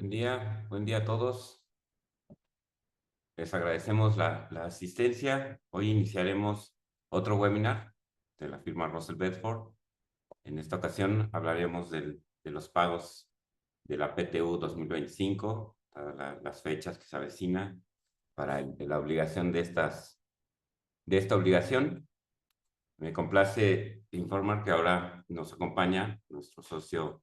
Buen día a todos. Les agradecemos la asistencia. Hoy iniciaremos otro webinar de la firma Russell Bedford. En esta ocasión hablaremos de los pagos de la PTU 2025, las fechas que se avecinan para la obligación de esta obligación. Me complace informar que ahora nos acompaña nuestro socio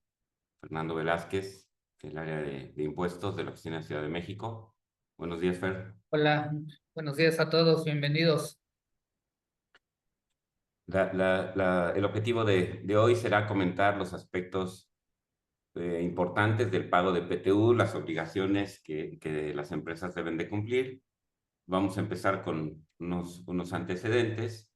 Fernando Velázquez, del área de impuestos de la Oficina de Ciudad de México. Buenos días, Fer. Hola, buenos días a todos, bienvenidos. El objetivo de hoy será comentar los aspectos importantes del pago de PTU, las obligaciones que las empresas deben de cumplir. Vamos a empezar con unos antecedentes,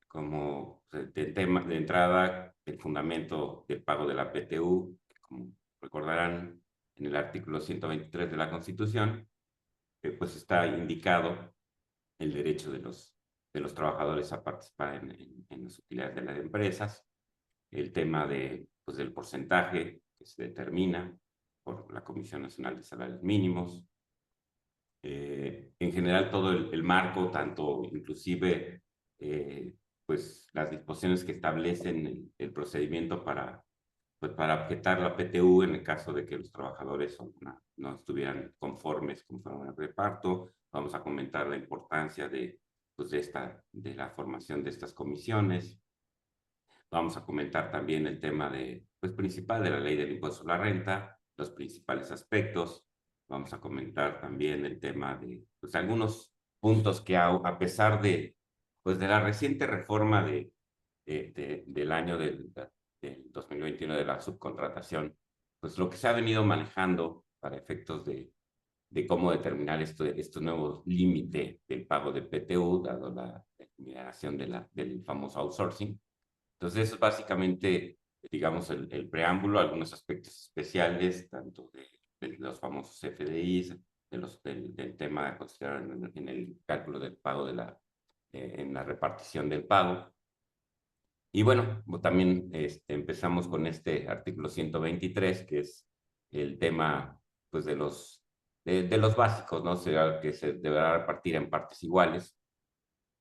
como de entrada, el fundamento del pago de la PTU, que como recordarán en el artículo 123 de la Constitución, pues está indicado el derecho de los trabajadores a participar en las utilidades de las empresas, el tema pues, del porcentaje que se determina por la Comisión Nacional de Salarios Mínimos, en general todo el marco, tanto inclusive pues las disposiciones que establecen el procedimiento pues para objetar la PTU en el caso de que los trabajadores no estuvieran conformes con el reparto. Vamos a comentar la importancia pues de la formación de estas comisiones. Vamos a comentar también el tema pues, principal de la ley del impuesto a la renta, los principales aspectos. Vamos a comentar también el tema de pues, algunos puntos que a pesar pues, de la reciente reforma del año del 2021 de la subcontratación, pues lo que se ha venido manejando para efectos de cómo determinar estos nuevos límite del pago de PTU, dado la eliminación del famoso outsourcing. Entonces, eso es básicamente, digamos, el preámbulo, algunos aspectos especiales, tanto de los famosos FDIs, del tema a considerar en el cálculo del pago en la repartición del pago. Y bueno, también empezamos con este artículo 123, que es el tema pues, de los básicos, ¿no? Que se deberá repartir en partes iguales,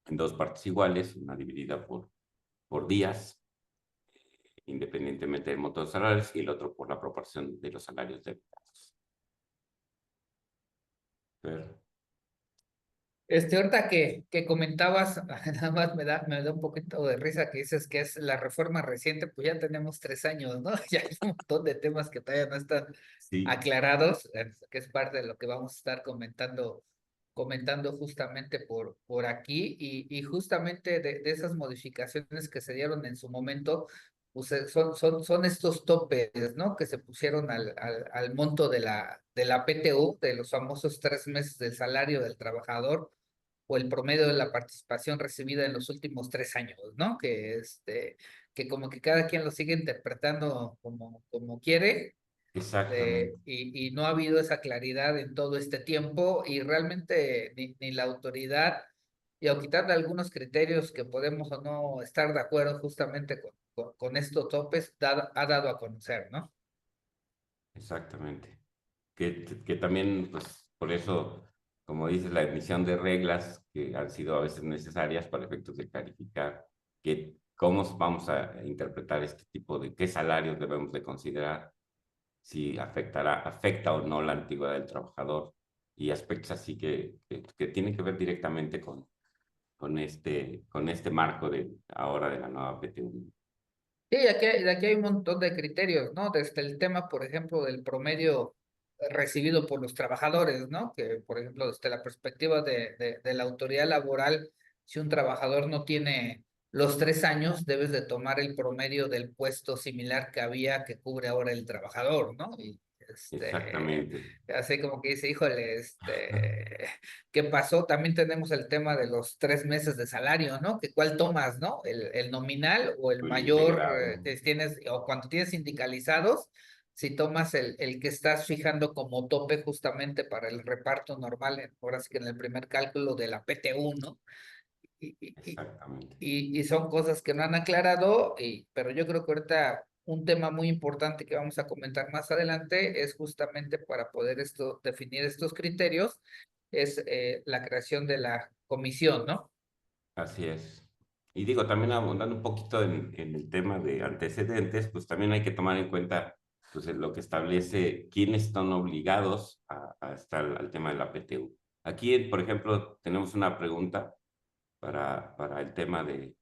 en dos partes iguales, una dividida por días, independientemente del monto de salarios, y el otro por la proporción de los salarios debitados. Pero, Ahorita que comentabas, nada más me da un poquito de risa que dices que es la reforma reciente, pues ya tenemos 3 años, ¿no? Ya hay un montón de temas que todavía no están sí, aclarados, que es parte de lo que vamos a estar comentando justamente por aquí, y justamente de esas modificaciones que se dieron en su momento, pues son estos topes, ¿no? Que se pusieron al monto de la PTU, de los famosos 3 meses del salario del trabajador, o el promedio de la participación recibida en los últimos 3 años, ¿no? Que como que cada quien lo sigue interpretando como quiere, exactamente, y no ha habido esa claridad en todo este tiempo, y realmente ni la autoridad, y a quitarle algunos criterios que podemos o no estar de acuerdo justamente con estos topes, ha dado a conocer, ¿no? exactamente. Que también, pues, por eso, como dices, la emisión de reglas que han sido a veces necesarias para efectos de clarificar cómo vamos a interpretar este tipo qué salarios debemos de considerar, si afecta o no la antigüedad del trabajador y aspectos así que tienen que ver directamente con este marco ahora de la nueva PTU. Sí, de aquí hay un montón de criterios, ¿no? Desde el tema, por ejemplo, del promedio recibido por los trabajadores, ¿no? Que, por ejemplo, desde la perspectiva de la autoridad laboral, si un trabajador no tiene los 3 años, debes de tomar el promedio del puesto similar que había que cubre ahora el trabajador, ¿no? Y Exactamente. así como que dice, híjole, ¿qué pasó? También tenemos el tema de los 3 meses de salario, ¿no? Que cuál tomas, ¿no? El nominal o el O el mayor, integrado. que tienes, o cuando tienes sindicalizados, si tomas el que estás fijando como tope justamente para el reparto normal, ahora sí que en el primer cálculo de la PTU, ¿no? Y, y, y, Exactamente. y son cosas que no han aclarado, pero yo creo que ahorita un tema muy importante que vamos a comentar más adelante es justamente para poder definir estos criterios, es la creación de la comisión, ¿no? Así es. Y digo, también abundando un poquito en el tema de antecedentes, pues también hay que tomar en cuenta pues, lo que establece quiénes están obligados a estar al tema de la PTU. Aquí, por ejemplo, tenemos una pregunta para el tema de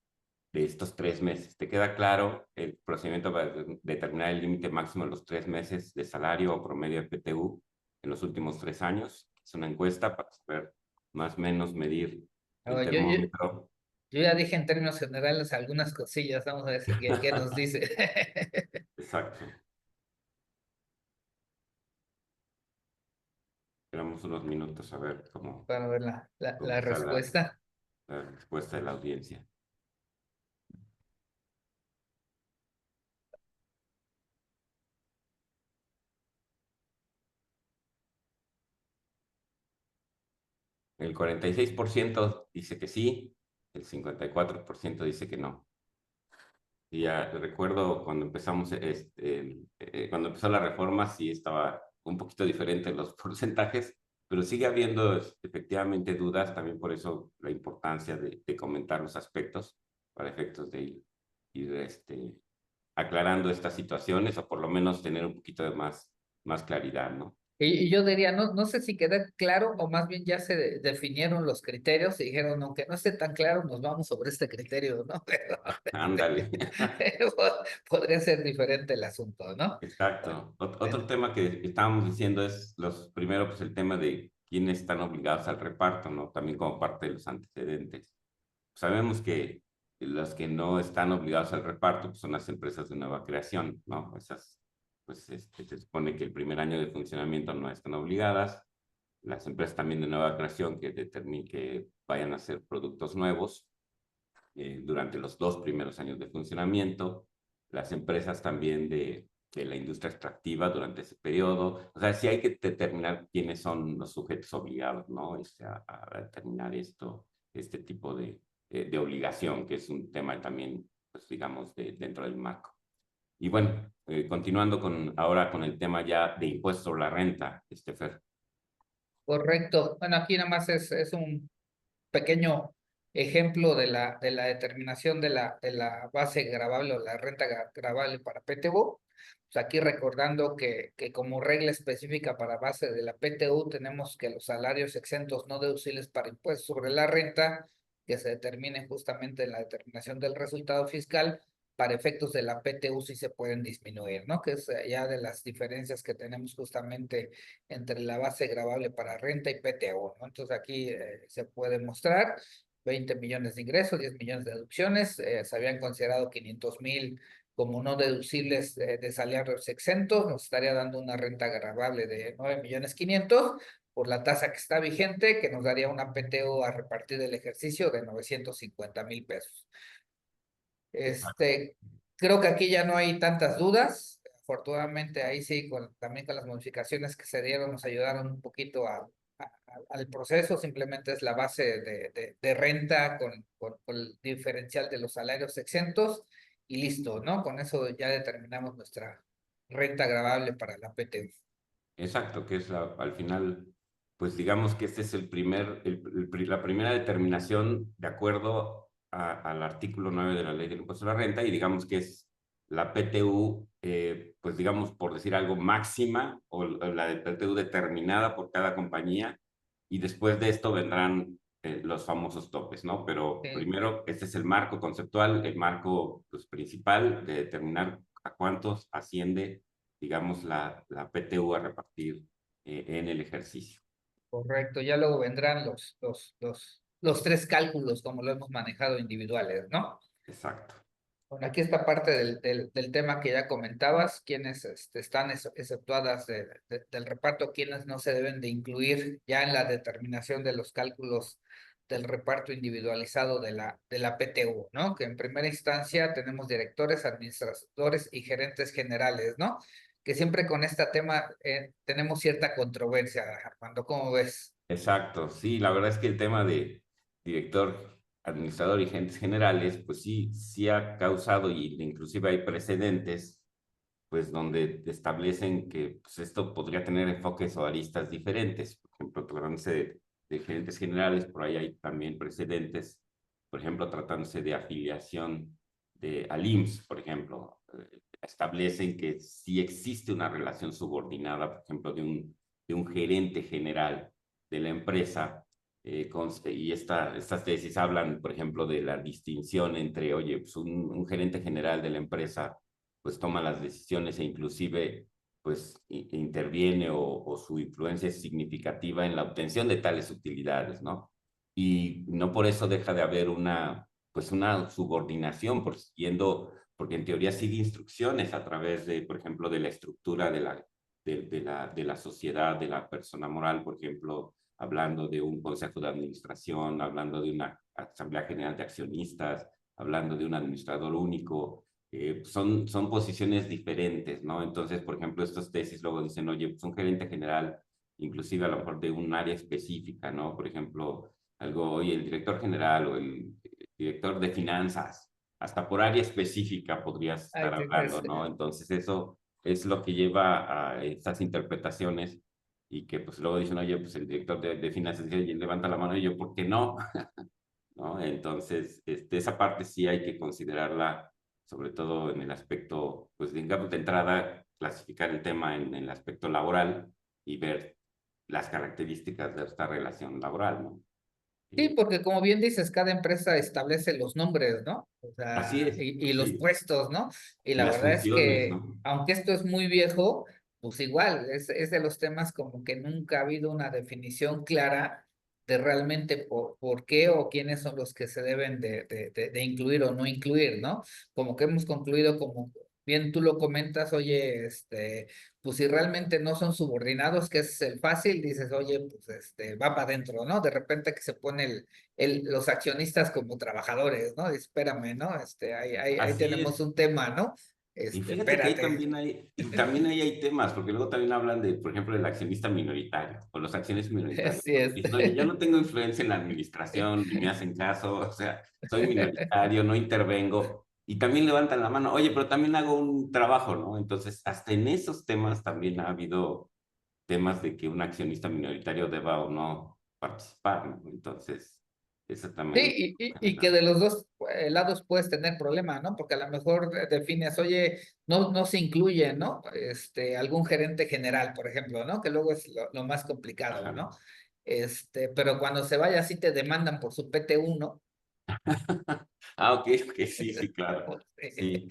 estos 3 meses. ¿Te queda claro el procedimiento para determinar el límite máximo de los 3 meses de salario o promedio de PTU en los últimos 3 años? Es una encuesta para saber más o menos medir No, el termómetro. yo ya dije en términos generales algunas cosillas, vamos a ver qué nos dice. Exacto. Esperamos unos minutos a ver Para ver cómo la está respuesta. la respuesta de la audiencia. El 46% dice que sí, el 54% dice que no. Y ya recuerdo cuando empezamos, cuando empezó la reforma, sí estaba un poquito diferente los porcentajes, pero sigue habiendo efectivamente dudas, también por eso la importancia de comentar los aspectos para efectos de ir aclarando estas situaciones o por lo menos tener un poquito de más claridad, ¿no? Y yo diría, no sé si queda claro o más bien ya se definieron los criterios y dijeron, aunque no esté tan claro, nos vamos sobre este criterio, ¿no? Pero Ándale. podría ser diferente el asunto, ¿no? Exacto. Otro Bueno, tema que estábamos diciendo es primero, pues el tema de quiénes están obligados al reparto, ¿no? También como parte de los antecedentes. Sabemos que los que no están obligados al reparto pues, son las empresas de nueva creación, ¿no? Esas, pues se supone que el primer año de funcionamiento no están obligadas. Las empresas también de nueva creación que determinen que vayan a hacer productos nuevos durante los 2 primeros años de funcionamiento. Las empresas también de la industria extractiva durante ese periodo. O sea, sí hay que determinar quiénes son los sujetos obligados, ¿no? A determinar este tipo de obligación, que es un tema también, pues digamos, dentro del marco. Y bueno, continuando ahora con el tema ya de impuestos sobre la renta, Fer. correcto. Bueno, aquí nada más es un pequeño ejemplo de de la determinación de la base gravable o la renta gravable para PTU. Pues aquí recordando que como regla específica para base de la PTU tenemos que los salarios exentos no deducibles para impuestos sobre la renta, que se determinen justamente en la determinación del resultado fiscal, para efectos de la PTU sí se pueden disminuir, ¿no? Que es ya de las diferencias que tenemos justamente entre la base gravable para renta y PTU, ¿no? Entonces aquí se puede mostrar 20 millones de ingresos, 10 millones de deducciones, se habían considerado 500,000 como no deducibles de salarios exentos, nos estaría dando una renta gravable de 9,500,000 por la tasa que está vigente, que nos daría una PTU a repartir del ejercicio de 950,000 pesos. Este, creo que aquí ya no hay tantas dudas. Afortunadamente, ahí sí, también con las modificaciones que se dieron, nos ayudaron un poquito al proceso. Simplemente es la base de renta con el diferencial de los salarios exentos y listo, ¿no? Con eso ya determinamos nuestra renta gravable para la PTU. Exacto, que es al final, pues digamos que este es la primera determinación de acuerdo al artículo 9 de la Ley del Impuesto a la Renta y digamos que es la PTU, pues digamos por decir algo máxima o la PTU determinada por cada compañía y después de esto vendrán los famosos topes, ¿no? Pero Sí. primero, este es el marco conceptual, el marco pues, principal de determinar a cuántos asciende digamos, la PTU a repartir en el ejercicio. Correcto, ya luego vendrán los tres cálculos como lo hemos manejado individuales, ¿no? Exacto. Bueno, aquí esta parte del tema que ya comentabas, quienes están exceptuadas del reparto, quienes no se deben de incluir ya en la determinación de los cálculos del reparto individualizado de la PTU, ¿no? Que en primera instancia tenemos directores, administradores y gerentes generales, ¿no? Que siempre con este tema tenemos cierta controversia, Armando, ¿cómo ves? Exacto, sí, la verdad es que el tema de director, administrador y gerentes generales, pues sí ha causado y inclusive hay precedentes pues donde establecen que pues, esto podría tener enfoques o aristas diferentes. Por ejemplo, tratándose de gerentes generales, por ahí hay también precedentes, por ejemplo, tratándose de afiliación al IMSS, por ejemplo, establecen que si existe una relación subordinada, por ejemplo, de un gerente general de la empresa, y estas tesis hablan, por ejemplo, de la distinción entre, oye, pues un gerente general de la empresa pues toma las decisiones e inclusive pues interviene o su influencia es significativa en la obtención de tales utilidades, ¿no? Y no por eso deja de haber pues una subordinación, porque en teoría sigue instrucciones a través de, por ejemplo, de la estructura de la sociedad, de la persona moral, por ejemplo, hablando de un consejo de administración, hablando de una asamblea general de accionistas, hablando de un administrador único, son posiciones diferentes, ¿no? Entonces, por ejemplo, estas tesis luego dicen, oye, pues un gerente general, inclusive a lo mejor de un área específica, ¿no? Por ejemplo, algo, oye, el director general o el director de finanzas, hasta por área específica podrías Ay, estar hablando, tienes, ¿no? Entonces, eso es lo que lleva a estas interpretaciones y que pues luego dicen, oye, pues el director de finanzas dice, levanta la mano y yo, ¿por qué no? ¿No? Entonces, esa parte sí hay que considerarla, sobre todo en el aspecto, pues digamos de entrada, clasificar el tema en el aspecto laboral y ver las características de esta relación laboral, ¿no? sí, Eh, porque como bien dices, cada empresa establece los nombres, ¿no? O Así sea, es, y los sí, puestos, ¿no? Y y la las verdad es funciones, que, ¿no? aunque esto es muy viejo, pues igual, es de los temas como que nunca ha habido una definición clara de realmente por qué o quiénes son los que se deben de incluir o no incluir, ¿no? Como que hemos concluido, como bien tú lo comentas, oye, pues si realmente no son subordinados, que es el fácil, dices, oye, pues va para adentro, ¿no? De repente que se pone los accionistas como trabajadores, ¿no? Espérame, ¿no? Ahí Así tenemos es. un tema, ¿no? Y fíjate que ahí Espérate. también y también ahí hay temas, porque luego también hablan de, por ejemplo, del accionista minoritario o los accionistas minoritarios, Así ¿no? es. Dicen, oye, yo no tengo influencia en la administración, ni me hacen caso, o sea, soy minoritario, no intervengo. Y también levantan la mano, oye, pero también hago un trabajo, ¿no? Entonces, hasta en esos temas también ha habido temas de que un accionista minoritario deba o no participar, ¿no? Entonces, eso también Sí, y que genera. de los dos lados puedes tener problema, ¿no? Porque a lo mejor defines, oye, no se incluye, ¿no? Algún gerente general, por ejemplo, ¿no? Que luego es lo más complicado, Ajá. ¿no? Pero cuando se vaya así te demandan por su PT1. Ah, ok, ok, sí, sí, claro. Sí,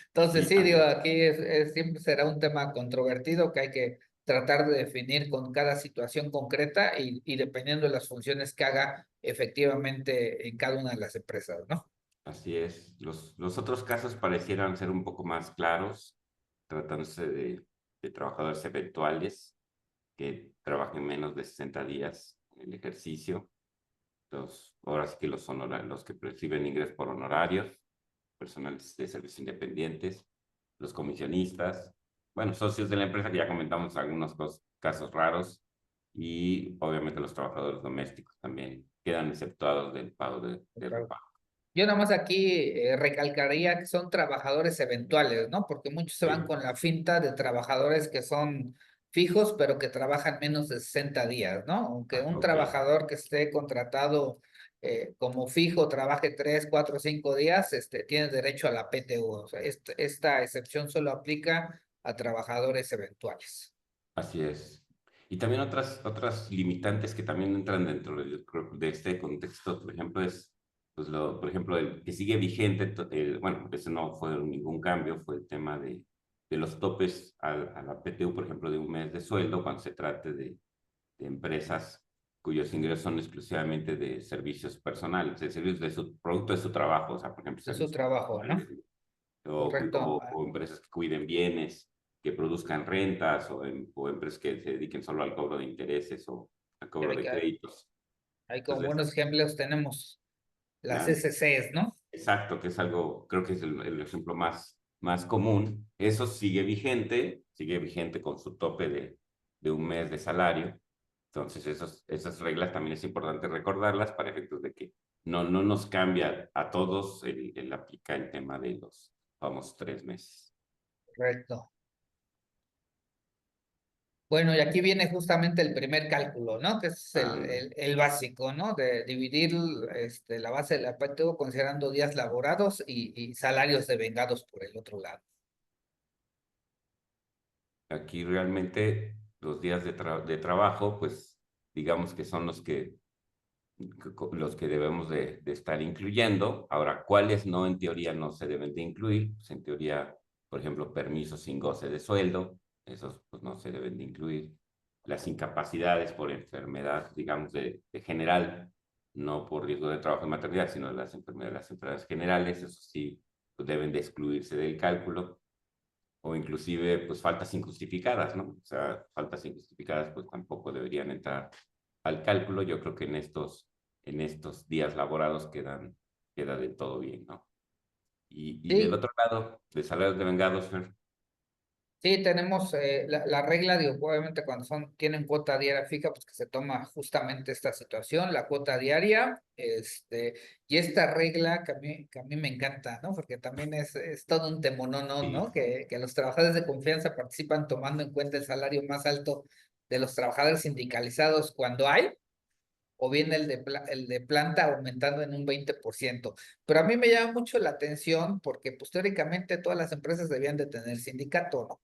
Entonces, sí, sí, digo, también. aquí siempre será un tema controvertido que hay que tratar de definir con cada situación concreta y dependiendo de las funciones que haga efectivamente en cada una de las empresas, ¿no? Así es. Los otros casos parecieran ser un poco más claros, tratándose de trabajadores eventuales que trabajen menos de 60 días en el ejercicio. Ahora sí que los que perciben ingresos por honorarios, personales de servicios independientes, los comisionistas, bueno, socios de la empresa, que ya comentamos algunos casos raros, y obviamente los trabajadores domésticos también quedan exceptuados del pago de repago. Yo nada más aquí recalcaría que son trabajadores eventuales, ¿no? Porque muchos se van Sí. con la finta de trabajadores que son fijos, pero que trabajan menos de 60 días, ¿no? Aunque Ah, un ok. trabajador que esté contratado como fijo trabaje 3, 4, 5 días, tiene derecho a la PTU. O sea, esta excepción solo aplica a trabajadores eventuales. Así es. Y también otras limitantes que también entran dentro de este contexto, por ejemplo, pues por ejemplo, el que sigue vigente, bueno, ese no fue ningún cambio, fue el tema de los topes a la PTU, por ejemplo, de un mes de sueldo, cuando se trate de empresas cuyos ingresos son exclusivamente de servicios personales, de servicios de su producto de su trabajo, o sea, por ejemplo, Es su servicios trabajo, ¿no? Correcto. o empresas que cuiden bienes, que produzcan rentas o empresas que se dediquen solo al cobro de intereses o al cobro de créditos. Ahí como Entonces, buenos ejemplos tenemos las la- SCs, ¿no? exacto, que es algo, creo que es el ejemplo más común. Eso sigue vigente con su tope de un mes de salario. Entonces, esas reglas también es importante recordarlas para efectos de que no nos cambia a todos el aplicar el tema de los famosos 3 meses. Correcto. Bueno, y aquí viene justamente el primer cálculo, ¿no? Que es Ah, el básico, ¿no? De dividir la base de la PTU considerando días laborados y salarios devengados por el otro lado. aquí realmente los días de trabajo, pues digamos que son los que debemos de estar incluyendo. Ahora, ¿cuáles no en teoría no se deben de incluir? Pues en teoría, por ejemplo, permisos sin goce de sueldo, esos pues no se deben de incluir. Las incapacidades por enfermedad, digamos, de general, no por riesgo de trabajo y maternidad, sino las enfermedades generales, eso sí, pues deben de excluirse del cálculo. O inclusive, pues faltas injustificadas, ¿no? O sea, faltas injustificadas, pues tampoco deberían entrar al cálculo. Yo creo que en estos días laborados queda de todo bien, ¿no? Y del Sí, otro lado, de salarios de vengados, Fer, sí, tenemos la regla, digo, obviamente cuando tienen cuota diaria fija, pues que se toma justamente esta situación, la cuota diaria, y esta regla que a mí me encanta, ¿no? Porque también es todo un temonón, sí, ¿no? Que los trabajadores de confianza participan tomando en cuenta el salario más alto de los trabajadores sindicalizados cuando hay, o bien el de planta aumentando en un 20%. Pero a mí me llama mucho la atención porque, pues, teóricamente todas las empresas debían de tener sindicato, ¿no?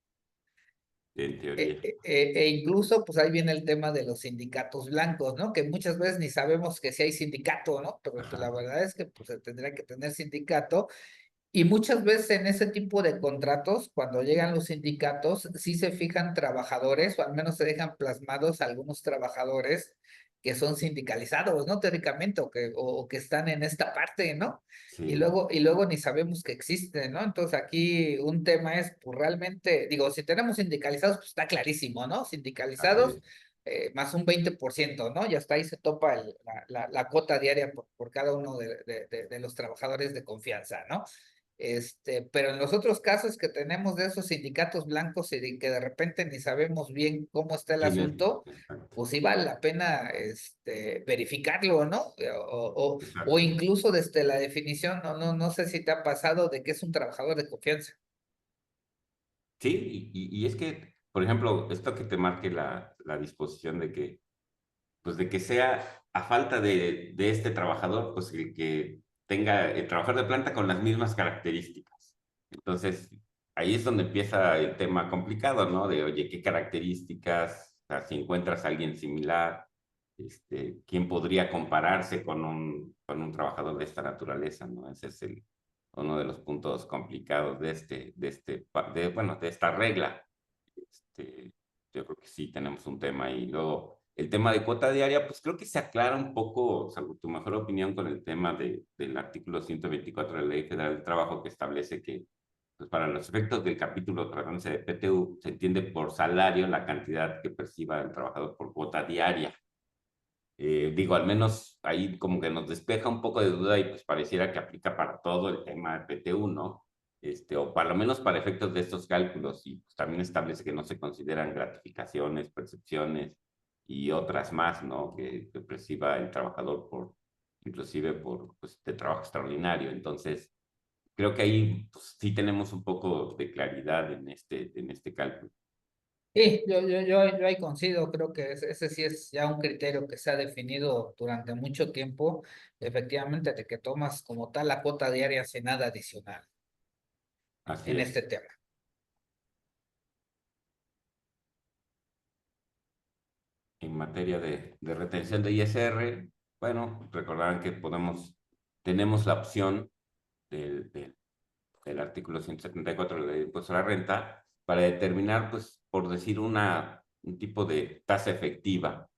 en teoría. E incluso, pues ahí viene el tema de los sindicatos blancos, ¿no? Que muchas veces ni sabemos que si hay sindicato, ¿no? Pero pues, la Ajá, verdad es que pues se tendría que tener sindicato y muchas veces en ese tipo de contratos, cuando llegan los sindicatos, sí se fijan trabajadores, o al menos se dejan plasmados algunos trabajadores que son sindicalizados, ¿no? Teóricamente, o que están en esta parte, ¿no? sí, Y luego ni sabemos que existen, ¿no? Entonces aquí un tema es, pues realmente, digo, si tenemos sindicalizados, pues está clarísimo, ¿no? así Sindicalizados es. más un 20%, ¿no? Y hasta ahí se topa la cuota diaria por cada uno de los trabajadores de confianza, ¿no? Pero en los otros casos que tenemos de esos sindicatos blancos y que de repente ni sabemos bien cómo está el ¿Quién es? asunto, Exacto, pues sí vale la pena verificarlo, ¿no? O exacto. incluso desde la definición, no sé si te ha pasado de que es un trabajador de confianza. Sí, y es que, por ejemplo, esto que te marque la disposición de que pues de que sea a falta de este trabajador, pues el que tenga el trabajador de planta con las mismas características. Entonces, ahí es donde empieza el tema complicado, ¿no? De, oye, ¿qué características? O sea, si encuentras a alguien similar, ¿quién podría compararse con un trabajador de esta naturaleza, ¿no? Ese es uno de los puntos complicados bueno, de esta regla. Este, yo creo que sí tenemos un tema y luego el tema de cuota diaria, pues creo que se aclara un poco, salvo tu mejor opinión con el tema del artículo 124 de la Ley Federal del Trabajo que establece que pues para los efectos del capítulo tratándose de PTU se entiende por salario la cantidad que perciba el trabajador por cuota diaria. Digo, al menos ahí como que nos despeja un poco de duda y pues pareciera que aplica para todo el tema de PTU, ¿no? O para lo menos para efectos de estos cálculos y pues, también establece que no se consideran gratificaciones, percepciones y otras más, ¿no? Que perciba el trabajador inclusive por, pues, de trabajo extraordinario. Entonces, creo que ahí pues, sí tenemos un poco de claridad en este cálculo. Sí, yo ahí coincido, creo que ese sí es ya un criterio que se ha definido durante mucho tiempo, efectivamente, de que tomas como tal la cuota diaria sin nada adicional Así en este es. tema. En materia de retención de ISR, bueno, recordarán que tenemos la opción del artículo 174 de la Ley de Impuesto a la Renta para determinar, pues, por decir un tipo de tasa efectiva,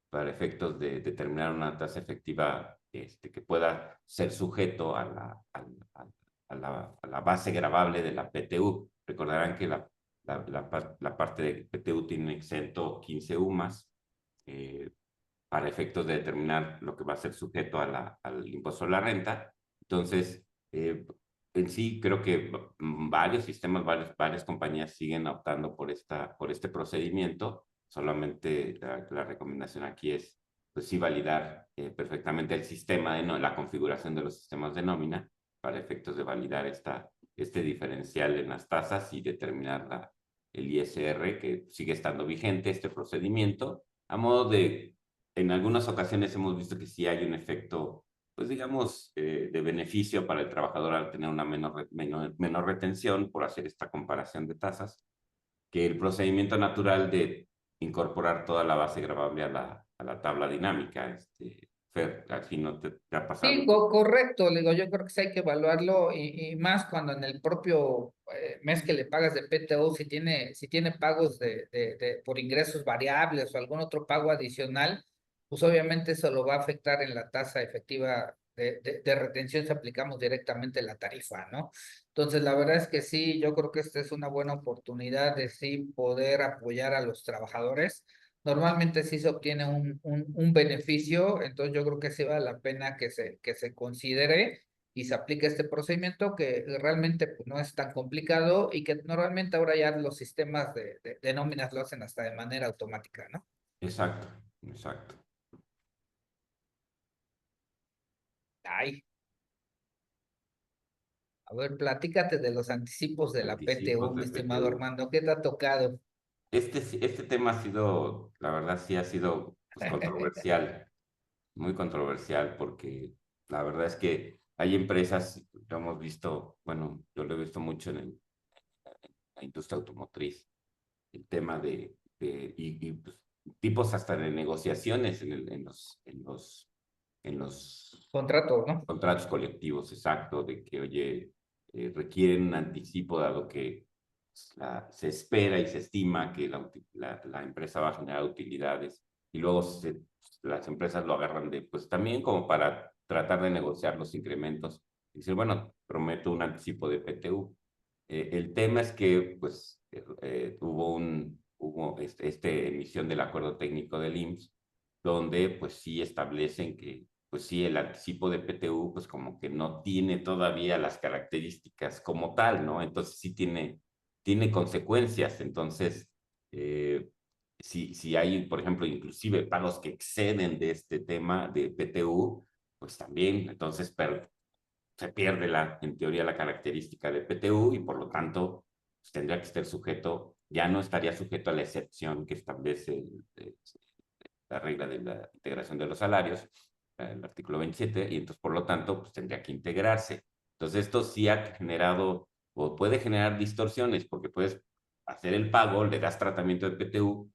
para efectos de determinar una tasa efectiva que pueda ser sujeto a la base gravable de la PTU. Recordarán que la parte de PTU tiene exento 15 UMAS eh, para efectos de determinar lo que va a ser sujeto al impuesto a la renta. Entonces, en sí creo que varios sistemas, varias compañías siguen optando por este procedimiento. Solamente la recomendación aquí es, pues sí, validar perfectamente el sistema la configuración de los sistemas de nómina para efectos de validar este diferencial en las tasas y determinar el ISR, que sigue estando vigente este procedimiento, a modo de, en algunas ocasiones hemos visto que sí hay un efecto, pues digamos, de beneficio para el trabajador al tener una menor retención por hacer esta comparación de tasas, que el procedimiento natural de incorporar toda la base gravable a la tabla dinámica. Fer, así no te ha Sí, pasado. correcto, le digo, yo creo que sí hay que evaluarlo y más cuando en el propio mes que le pagas de PTU, si tiene pagos por ingresos variables o algún otro pago adicional, pues obviamente eso lo va a afectar en la tasa efectiva de retención si aplicamos directamente la tarifa, ¿no? Entonces, la verdad es que sí, yo creo que esta es una buena oportunidad de sí poder apoyar a los trabajadores. Normalmente sí se obtiene un beneficio, entonces yo creo que sí vale la pena que se considere y se aplique este procedimiento que realmente pues, no es tan complicado y que normalmente ahora ya los sistemas de nóminas lo hacen hasta de manera automática, ¿no? Exacto, exacto. Ay, a ver, platícate de los anticipos de la PTU, Anticipos mi de estimado PTU. Armando, ¿qué te ha tocado? Este tema ha sido, la verdad sí ha sido pues, controversial, muy controversial, porque la verdad es que hay empresas, lo hemos visto, bueno, yo lo he visto mucho en la industria automotriz, el tema pues, tipos hasta de negociaciones en los Contrato, ¿no? contratos colectivos, exacto, de que, oye, requieren un anticipo dado que se espera y se estima que la empresa va a generar utilidades y luego las empresas lo agarran de, pues también como para tratar de negociar los incrementos. Y decir, bueno, prometo un anticipo de PTU. El tema es que, pues, hubo emisión del acuerdo técnico del IMSS, donde, pues, sí establecen que, pues, sí, el anticipo de PTU, pues, como que no tiene todavía las características como tal, ¿no? Entonces, sí tiene consecuencias. Entonces, si hay, por ejemplo, inclusive pagos que exceden de este tema de PTU, pues también, entonces, se pierde en teoría la característica de PTU y por lo tanto pues, tendría que estar sujeto, ya no estaría sujeto a la excepción que establece la regla de la integración de los salarios, el artículo 27, y entonces por lo tanto pues tendría que integrarse. Entonces esto sí ha generado o puede generar distorsiones porque puedes hacer el pago, le das tratamiento de PTU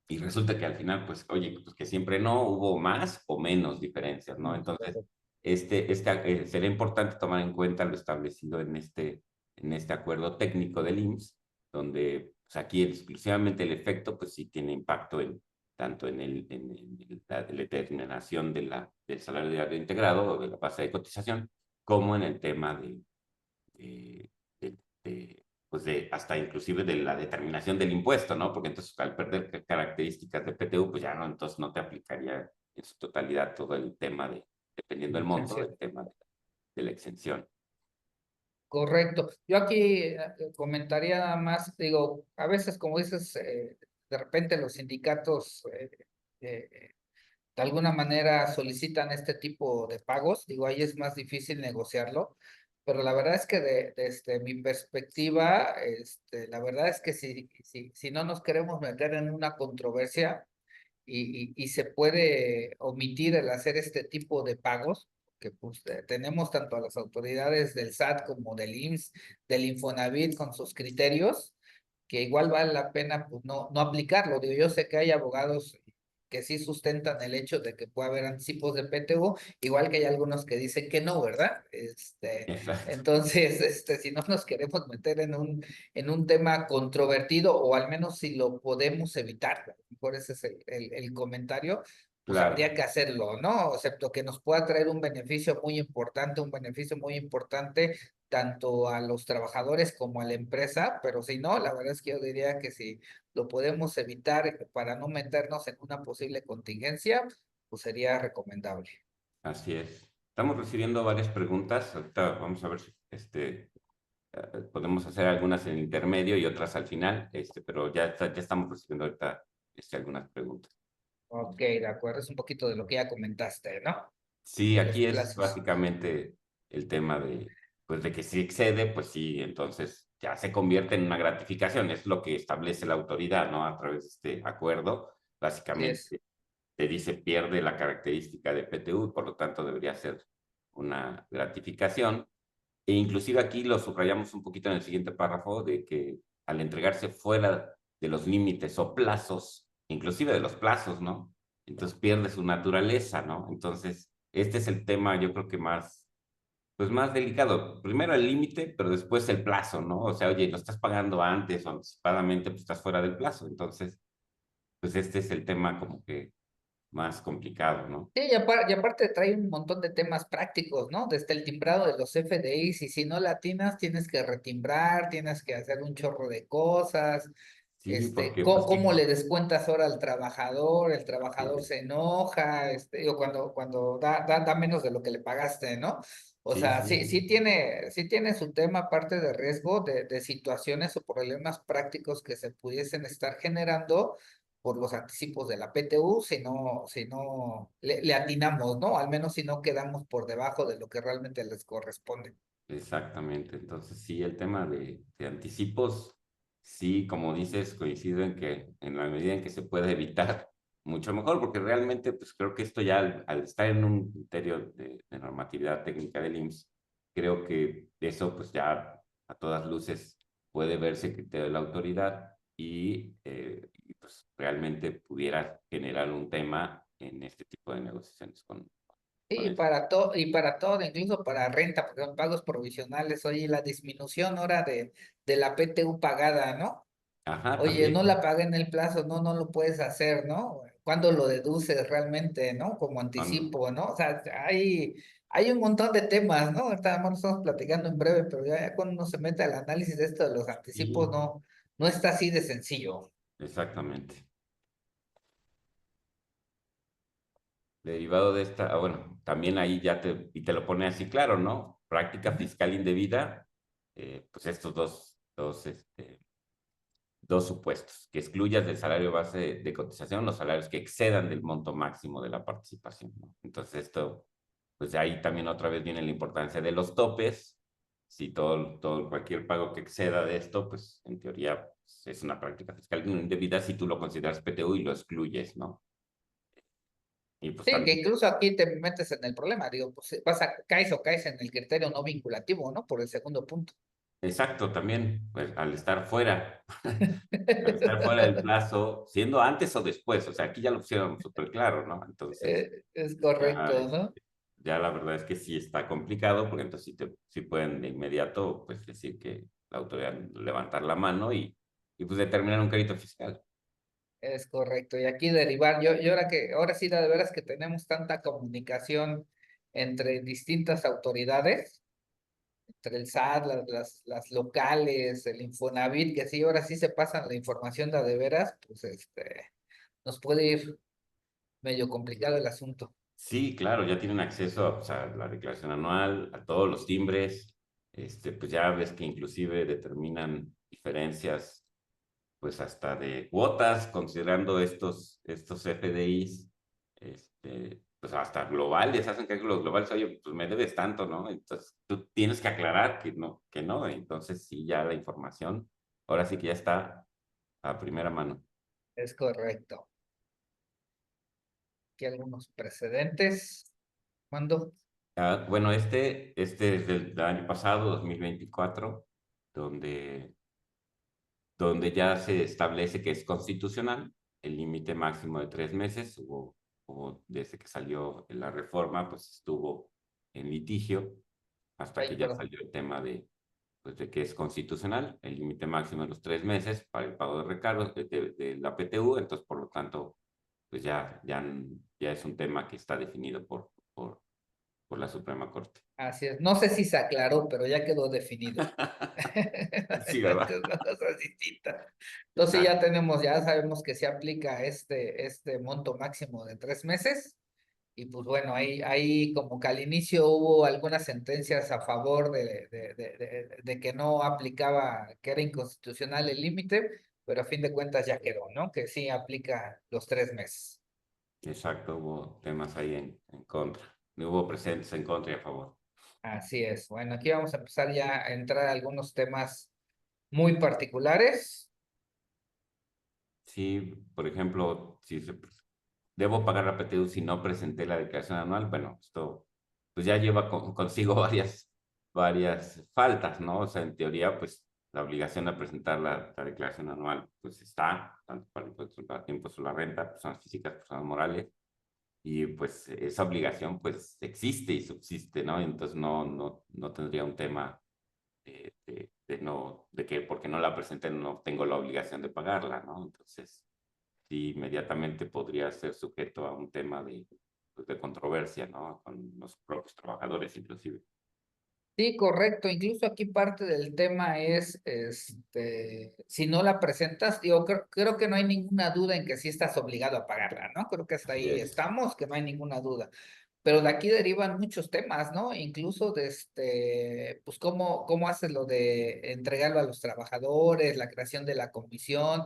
y resulta que al final, pues, oye, pues que siempre no hubo más o menos diferencias, ¿no? Entonces, sería importante tomar en cuenta lo establecido en este acuerdo técnico del IMSS, donde pues, aquí exclusivamente el efecto, pues sí tiene impacto tanto en la determinación del salario diario integrado o de la base de cotización, como en el tema de, de, de pues hasta inclusive de la determinación del impuesto, ¿no? Porque entonces al perder características de PTU, pues ya no, entonces no te aplicaría en su totalidad todo el tema dependiendo del monto, Exención. del tema de la exención. Correcto. Yo aquí comentaría nada más, digo, a veces como dices, de repente los sindicatos eh, de alguna manera solicitan este tipo de pagos, digo, ahí es más difícil negociarlo, pero la verdad es que desde mi perspectiva, la verdad es que si no nos queremos meter en una controversia, y se puede omitir el hacer este tipo de pagos, que pues tenemos tanto a las autoridades del SAT como del IMSS, del Infonavit con sus criterios, que igual vale la pena pues no aplicarlo. Digo, yo sé que hay abogados que sí sustentan el hecho de que puede haber anticipos de PTU, igual que hay algunos que dicen que no, ¿verdad? Exacto, Entonces, si no nos queremos meter en un tema controvertido, o al menos si lo podemos evitar, a lo mejor ese es el comentario, pues habría claro, que hacerlo, ¿no? Excepto que nos pueda traer un beneficio muy importante tanto a los trabajadores como a la empresa, pero si no, la verdad es que yo diría que si lo podemos evitar para no meternos en una posible contingencia, pues sería recomendable. así es. Estamos recibiendo varias preguntas. Ahorita vamos a ver si podemos hacer algunas en el intermedio y otras al final, pero ya estamos recibiendo ahorita algunas preguntas. Ok, de acuerdo, es un poquito de lo que ya comentaste, ¿no? Sí, De los aquí es plazos. básicamente el tema pues de que si excede, pues sí, entonces ya se convierte en una gratificación, es lo que establece la autoridad, ¿no? A través de este acuerdo, Así es. básicamente te dice pierde la característica de PTU, por lo tanto debería ser una gratificación. E inclusive aquí lo subrayamos un poquito en el siguiente párrafo, de que al entregarse fuera de los límites o plazos, inclusive de los plazos, ¿no? Entonces pierde su naturaleza, ¿no? Entonces, este es el tema, yo creo que más, pues más delicado. Primero el límite, pero después el plazo, ¿no? O sea, oye, lo estás pagando antes o anticipadamente, pues estás fuera del plazo. Entonces, pues este es el tema como que más complicado, ¿no? Sí, y aparte trae un montón de temas prácticos, ¿no? Desde el timbrado de los FDIs, y si no latinas, tienes que retimbrar, tienes que hacer un chorro de cosas, Sí, porque pues cómo que... le descuentas ahora al trabajador, el Sí, trabajador se enoja, o cuando da menos de lo que le pagaste, ¿no? O sí, sea, sí, sí tiene su tema aparte de riesgo de situaciones o problemas prácticos que se pudiesen estar generando por los anticipos de la PTU, si no le atinamos, ¿no? Al menos si no quedamos por debajo de lo que realmente les corresponde. exactamente. Entonces, sí, el tema de anticipos, sí, como dices, coincido en que en la medida en que se puede evitar, mucho mejor, porque realmente, pues creo que esto ya al estar en un criterio de normatividad técnica del IMSS, creo que eso, pues ya a todas luces puede verse criterio de la autoridad y, pues realmente pudiera generar un tema en este tipo de negociaciones con Sí, el... y para todo, incluso para renta, porque son pagos provisionales, oye, la disminución ahora de la PTU pagada, ¿no? Ajá, Oye, no también. la pagué en el plazo, no lo puedes hacer, ¿no? ¿Cuándo lo deduces realmente, ¿no? Como Cuando, anticipo, ¿no? O sea, hay un montón de temas, ¿no? Ahorita más estamos platicando en breve, pero ya cuando uno se mete al análisis de esto de los anticipos, sí, no está así de sencillo. exactamente. Derivado de esta, bueno, también ahí ya y te lo pone así claro, ¿no? Práctica Ujú. fiscal indebida, pues estos dos supuestos, que excluyas del salario base de cotización los salarios que excedan del monto máximo de la participación, ¿no? Entonces esto, pues de ahí también otra vez viene la importancia de los topes. Si cualquier pago que exceda de esto, pues en teoría pues, es una práctica fiscal indebida si tú lo consideras PTU y lo excluyes, ¿no? Y pues Sí, que también, incluso aquí te metes en el problema, digo, pues caes en el criterio no vinculativo, ¿no? Por el segundo punto. exacto, también, pues al estar fuera, al estar fuera del plazo, siendo antes o después, o sea, aquí ya lo pusieron súper claro, ¿no? Entonces, Es ya, correcto, ¿no? ya la verdad es que sí está complicado, porque entonces sí pueden de inmediato, pues decir que la autoridad levantar la mano y pues determinar un crédito fiscal. Es correcto. Y aquí derivar, ahora sí, de veras que tenemos tanta comunicación entre distintas autoridades, entre el SAT, las locales, el Infonavit, que sí, ahora sí se pasan la información de veras, pues nos puede ir medio complicado el asunto. Sí, claro, ya tienen acceso a, pues, a la declaración anual, a todos los timbres, pues ya ves que inclusive determinan diferencias pues hasta de cuotas, considerando estos FDIs, pues hasta globales, hacen cálculos globales, oye, pues me debes tanto, ¿no? Entonces tú tienes que aclarar que no, entonces sí, ya la información, ahora sí que ya está a primera mano. Es correcto. Aquí algunos precedentes. ¿Cuándo? Ah, bueno, este es del año pasado, 2024, donde donde ya se establece que es constitucional el límite máximo de 3 meses. Desde que salió la reforma, pues estuvo en litigio hasta Ay, que ya perdón. salió el tema pues, de que es constitucional el límite máximo de los 3 meses para el pago de recargos de la PTU. Entonces, por lo tanto, pues ya es un tema que está definido por la Suprema Corte. Así es. No sé si se aclaró, pero ya quedó definido. Sí, ¿verdad? Es una cosa distinta. Entonces Exacto. ya sabemos que se aplica este monto máximo de 3 meses. Y pues bueno, ahí como que al inicio hubo algunas sentencias a favor de que no aplicaba, que era inconstitucional el límite, pero a fin de cuentas ya quedó, ¿no? Que sí aplica los 3 meses. Exacto, hubo temas ahí en contra. Hubo presentes en contra y a favor. Así es. Bueno, aquí vamos a empezar ya a entrar a algunos temas muy particulares. Sí, por ejemplo, debo pagar la PTU si no presenté la declaración anual, bueno, esto pues ya lleva consigo varias faltas, ¿no? O sea, en teoría, pues la obligación de presentar la declaración anual, pues está, tanto para impuestos sobre la renta, personas físicas, personas morales, y pues esa obligación pues existe y subsiste, ¿no? Entonces no tendría un tema de que porque no la presenté no tengo la obligación de pagarla, ¿no? Entonces, sí, inmediatamente podría ser sujeto a un tema pues, de controversia, ¿no? Con los propios trabajadores, inclusive. Sí, correcto. Incluso aquí parte del tema es, si no la presentas, digo, creo que no hay ninguna duda en que sí estás obligado a pagarla, ¿no? Creo que hasta Así ahí es. estamos, que no hay ninguna duda. Pero de aquí derivan muchos temas, ¿no? Incluso de pues cómo haces lo de entregarlo a los trabajadores, la creación de la comisión,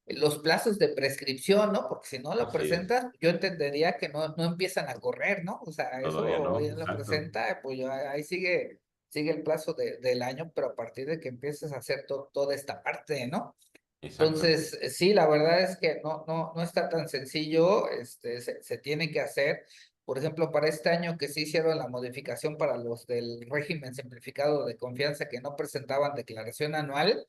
los plazos de prescripción, ¿no? Porque si no lo Así es. presentas, yo entendería que no empiezan a correr, ¿no? O sea, Todavía eso no, ya lo exacto. presenta, pues ya ahí sigue el plazo del año, pero a partir de que empieces a hacer toda esta parte, ¿no? Exacto. Entonces, sí, la verdad es que no está tan sencillo, se tiene que hacer. Por ejemplo, para este año que se hicieron la modificación para los del régimen simplificado de confianza que no presentaban declaración anual,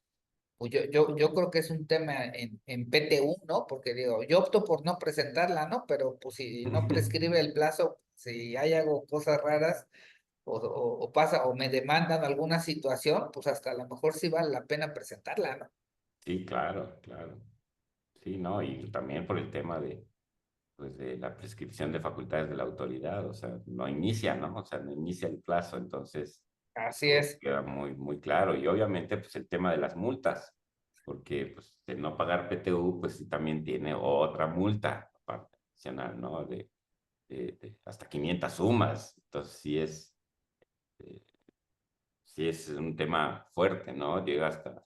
pues yo creo que es un tema en PTU, ¿no? Porque digo, yo opto por no presentarla, ¿no? Pero pues si no prescribe el plazo, si hay algo, cosas raras, o pasa, o me demandan alguna situación, pues hasta a lo mejor sí vale la pena presentarla, ¿no? Sí, claro, claro. Sí, ¿no? Y también por el tema pues, de la prescripción de facultades de la autoridad, o sea, no inicia, ¿no? O sea, no inicia el plazo, entonces Así eso es. queda muy claro. Y obviamente, pues el tema de las multas, porque pues el no pagar PTU, pues sí también tiene otra multa aparte, adicional, ¿no? De hasta 500 sumas. Entonces eh, sí es un tema fuerte, ¿no? Llega hasta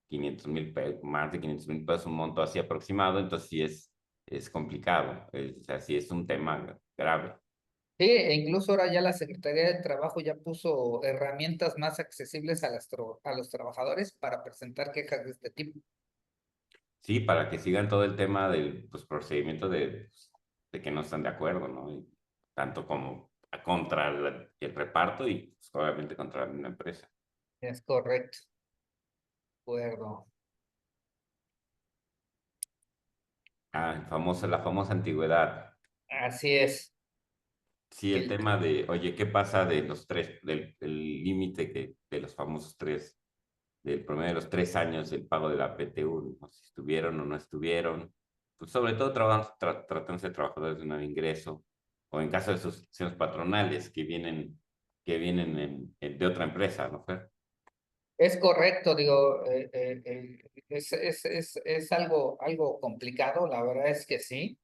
500,000 pesos, más de 500,000 pesos, un monto así aproximado, entonces es complicado, o sea, sí es un tema grave. Sí, e incluso ahora ya la Secretaría de Trabajo ya puso herramientas más accesibles a los trabajadores para presentar quejas de este tipo. Sí, para que sigan todo el tema del pues, procedimiento de que no están de acuerdo, ¿no? Y tanto como contra el reparto y pues, obviamente contra una empresa. Es correcto, de acuerdo. Ah, la famosa antigüedad. Así es. Sí, el El, tema de, oye, ¿qué pasa de los tres, del límite de los famosos tres, del promedio de los 3 años del pago de la PTU, ¿no? Si estuvieron o no estuvieron? Pues sobre todo tratándose de trabajadores de nuevo ingreso, o en caso de sustituciones patronales que vienen de otra empresa, ¿no, Fer? es correcto, digo, es algo complicado, la verdad es que sí.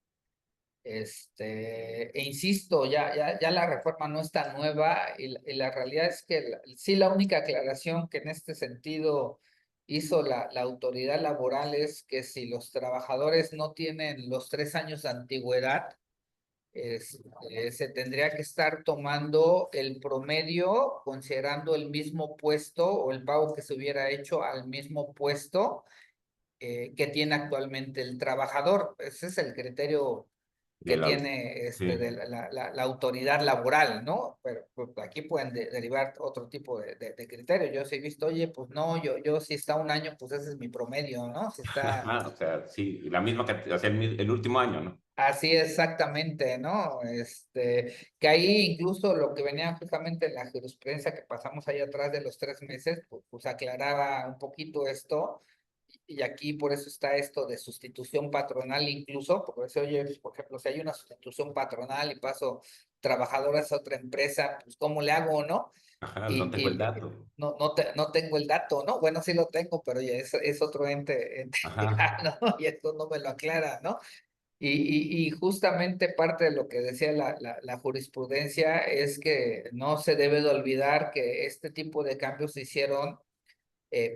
E insisto, ya la reforma no es tan nueva y la realidad es que sí la única aclaración que en este sentido hizo la autoridad laboral es que si los trabajadores no tienen los 3 años de antigüedad, se tendría que estar tomando el promedio considerando el mismo puesto o el pago que se hubiera hecho al mismo puesto que tiene actualmente el trabajador. Ese es el criterio De que la, tiene de sí. la autoridad laboral, ¿no? Pero pues, aquí pueden derivar otro tipo de criterios. Yo sí he visto, oye, pues no, yo si está un año, pues ese es mi promedio, ¿no? Si está Ajá, o sea, sí, la misma, o sea, el último año, ¿no? así exactamente, ¿no? Que ahí incluso lo que venía justamente en la jurisprudencia que pasamos ahí atrás de los 3 meses, pues aclaraba un poquito esto. Y aquí por eso está esto de sustitución patronal incluso, porque se oye, pues, por ejemplo, si hay una sustitución patronal y paso trabajadoras a otra empresa, pues ¿cómo le hago, no? Ajá, no tengo el Y dato. no tengo el dato, ¿no? Bueno, sí lo tengo, pero ya es otro ente Ajá, ¿no? Y esto no me lo aclara, ¿no? Y justamente parte de lo que decía la jurisprudencia es que no se debe de olvidar que este tipo de cambios se hicieron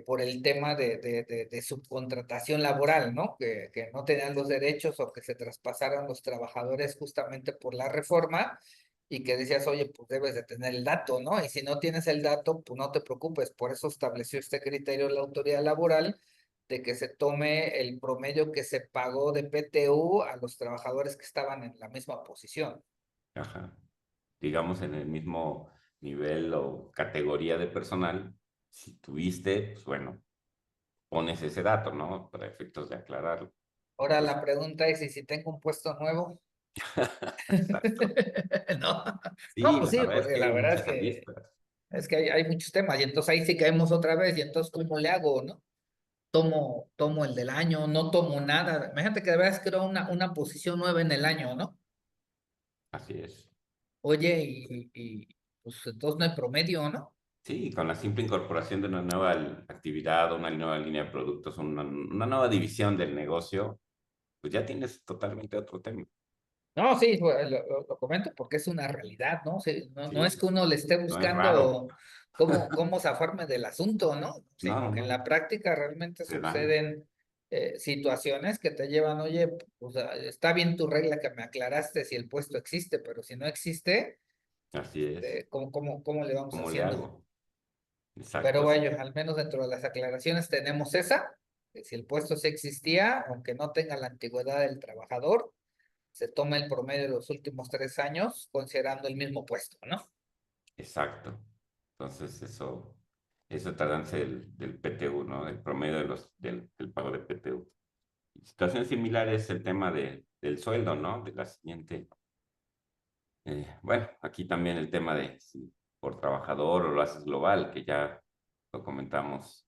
por el tema de subcontratación laboral, ¿no? Que no tenían los derechos o que se traspasaron los trabajadores justamente por la reforma y que decías, oye, pues debes de tener el dato, ¿no? Y si no tienes el dato, pues no te preocupes. Por eso estableció este criterio la autoridad laboral de que se tome el promedio que se pagó de PTU a los trabajadores que estaban en la misma posición. Ajá. Digamos en el mismo nivel o categoría de personal, si tuviste, pues bueno, pones ese dato, ¿no? Para efectos de aclararlo. Ahora Pues, la pregunta es, ¿y si tengo un puesto nuevo? exacto. No, no, Sí, pues la sí, verdad es porque que la hay verdad muchas aristas. es que hay muchos temas y entonces ahí sí caemos otra vez y entonces ¿cómo le hago, no? Tomo el del año, no tomo nada. Imagínate que de verdad creo una posición nueva en el año, ¿no? Así es. Oye, pues entonces no hay promedio, ¿no? Sí, con la simple incorporación de una nueva actividad, una nueva línea de productos, una nueva división del negocio, pues ya tienes totalmente otro tema. No, sí, lo comento porque es una realidad, ¿no? Sí, no es Sí, que uno le esté no es raro. buscando cómo zafarme del asunto, ¿no? No, Sino que en no, la práctica realmente se dan. suceden situaciones que te llevan, oye, pues está bien tu regla que me aclaraste si el puesto existe, pero si no existe, Así es. ¿cómo le vamos ¿Cómo le haciendo? hago? Pero Exacto. bueno, al menos dentro de las aclaraciones tenemos esa, que si el puesto sí existía, aunque no tenga la antigüedad del trabajador, se toma el promedio de los últimos 3 años considerando el mismo puesto, ¿no? Exacto. Entonces, eso tardanza del PTU, ¿no? El promedio del pago de PTU. Situación similar es el tema del sueldo, ¿no? De la siguiente. Bueno, aquí también el tema de si por trabajador o lo haces global, que ya lo comentamos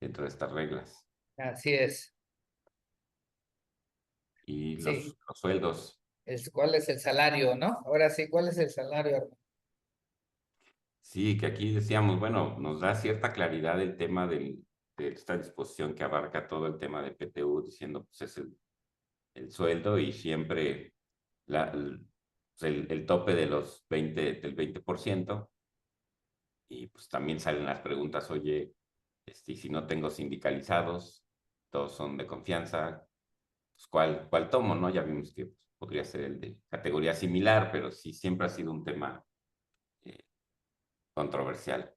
dentro de estas reglas. Así es, Y sí. los sueldos. ¿Cuál es el salario, no? Ahora sí, ¿cuál es el salario, Armando? Sí, que aquí decíamos, bueno, nos da cierta claridad el tema de esta disposición que abarca todo el tema de PTU, diciendo, pues es el sueldo y siempre el tope de del 20%. Y pues también salen las preguntas, oye, y si no tengo sindicalizados, todos son de confianza, pues ¿cuál tomo, no? Ya vimos que pues, podría ser el de categoría similar, pero sí siempre ha sido un tema eh, controversial.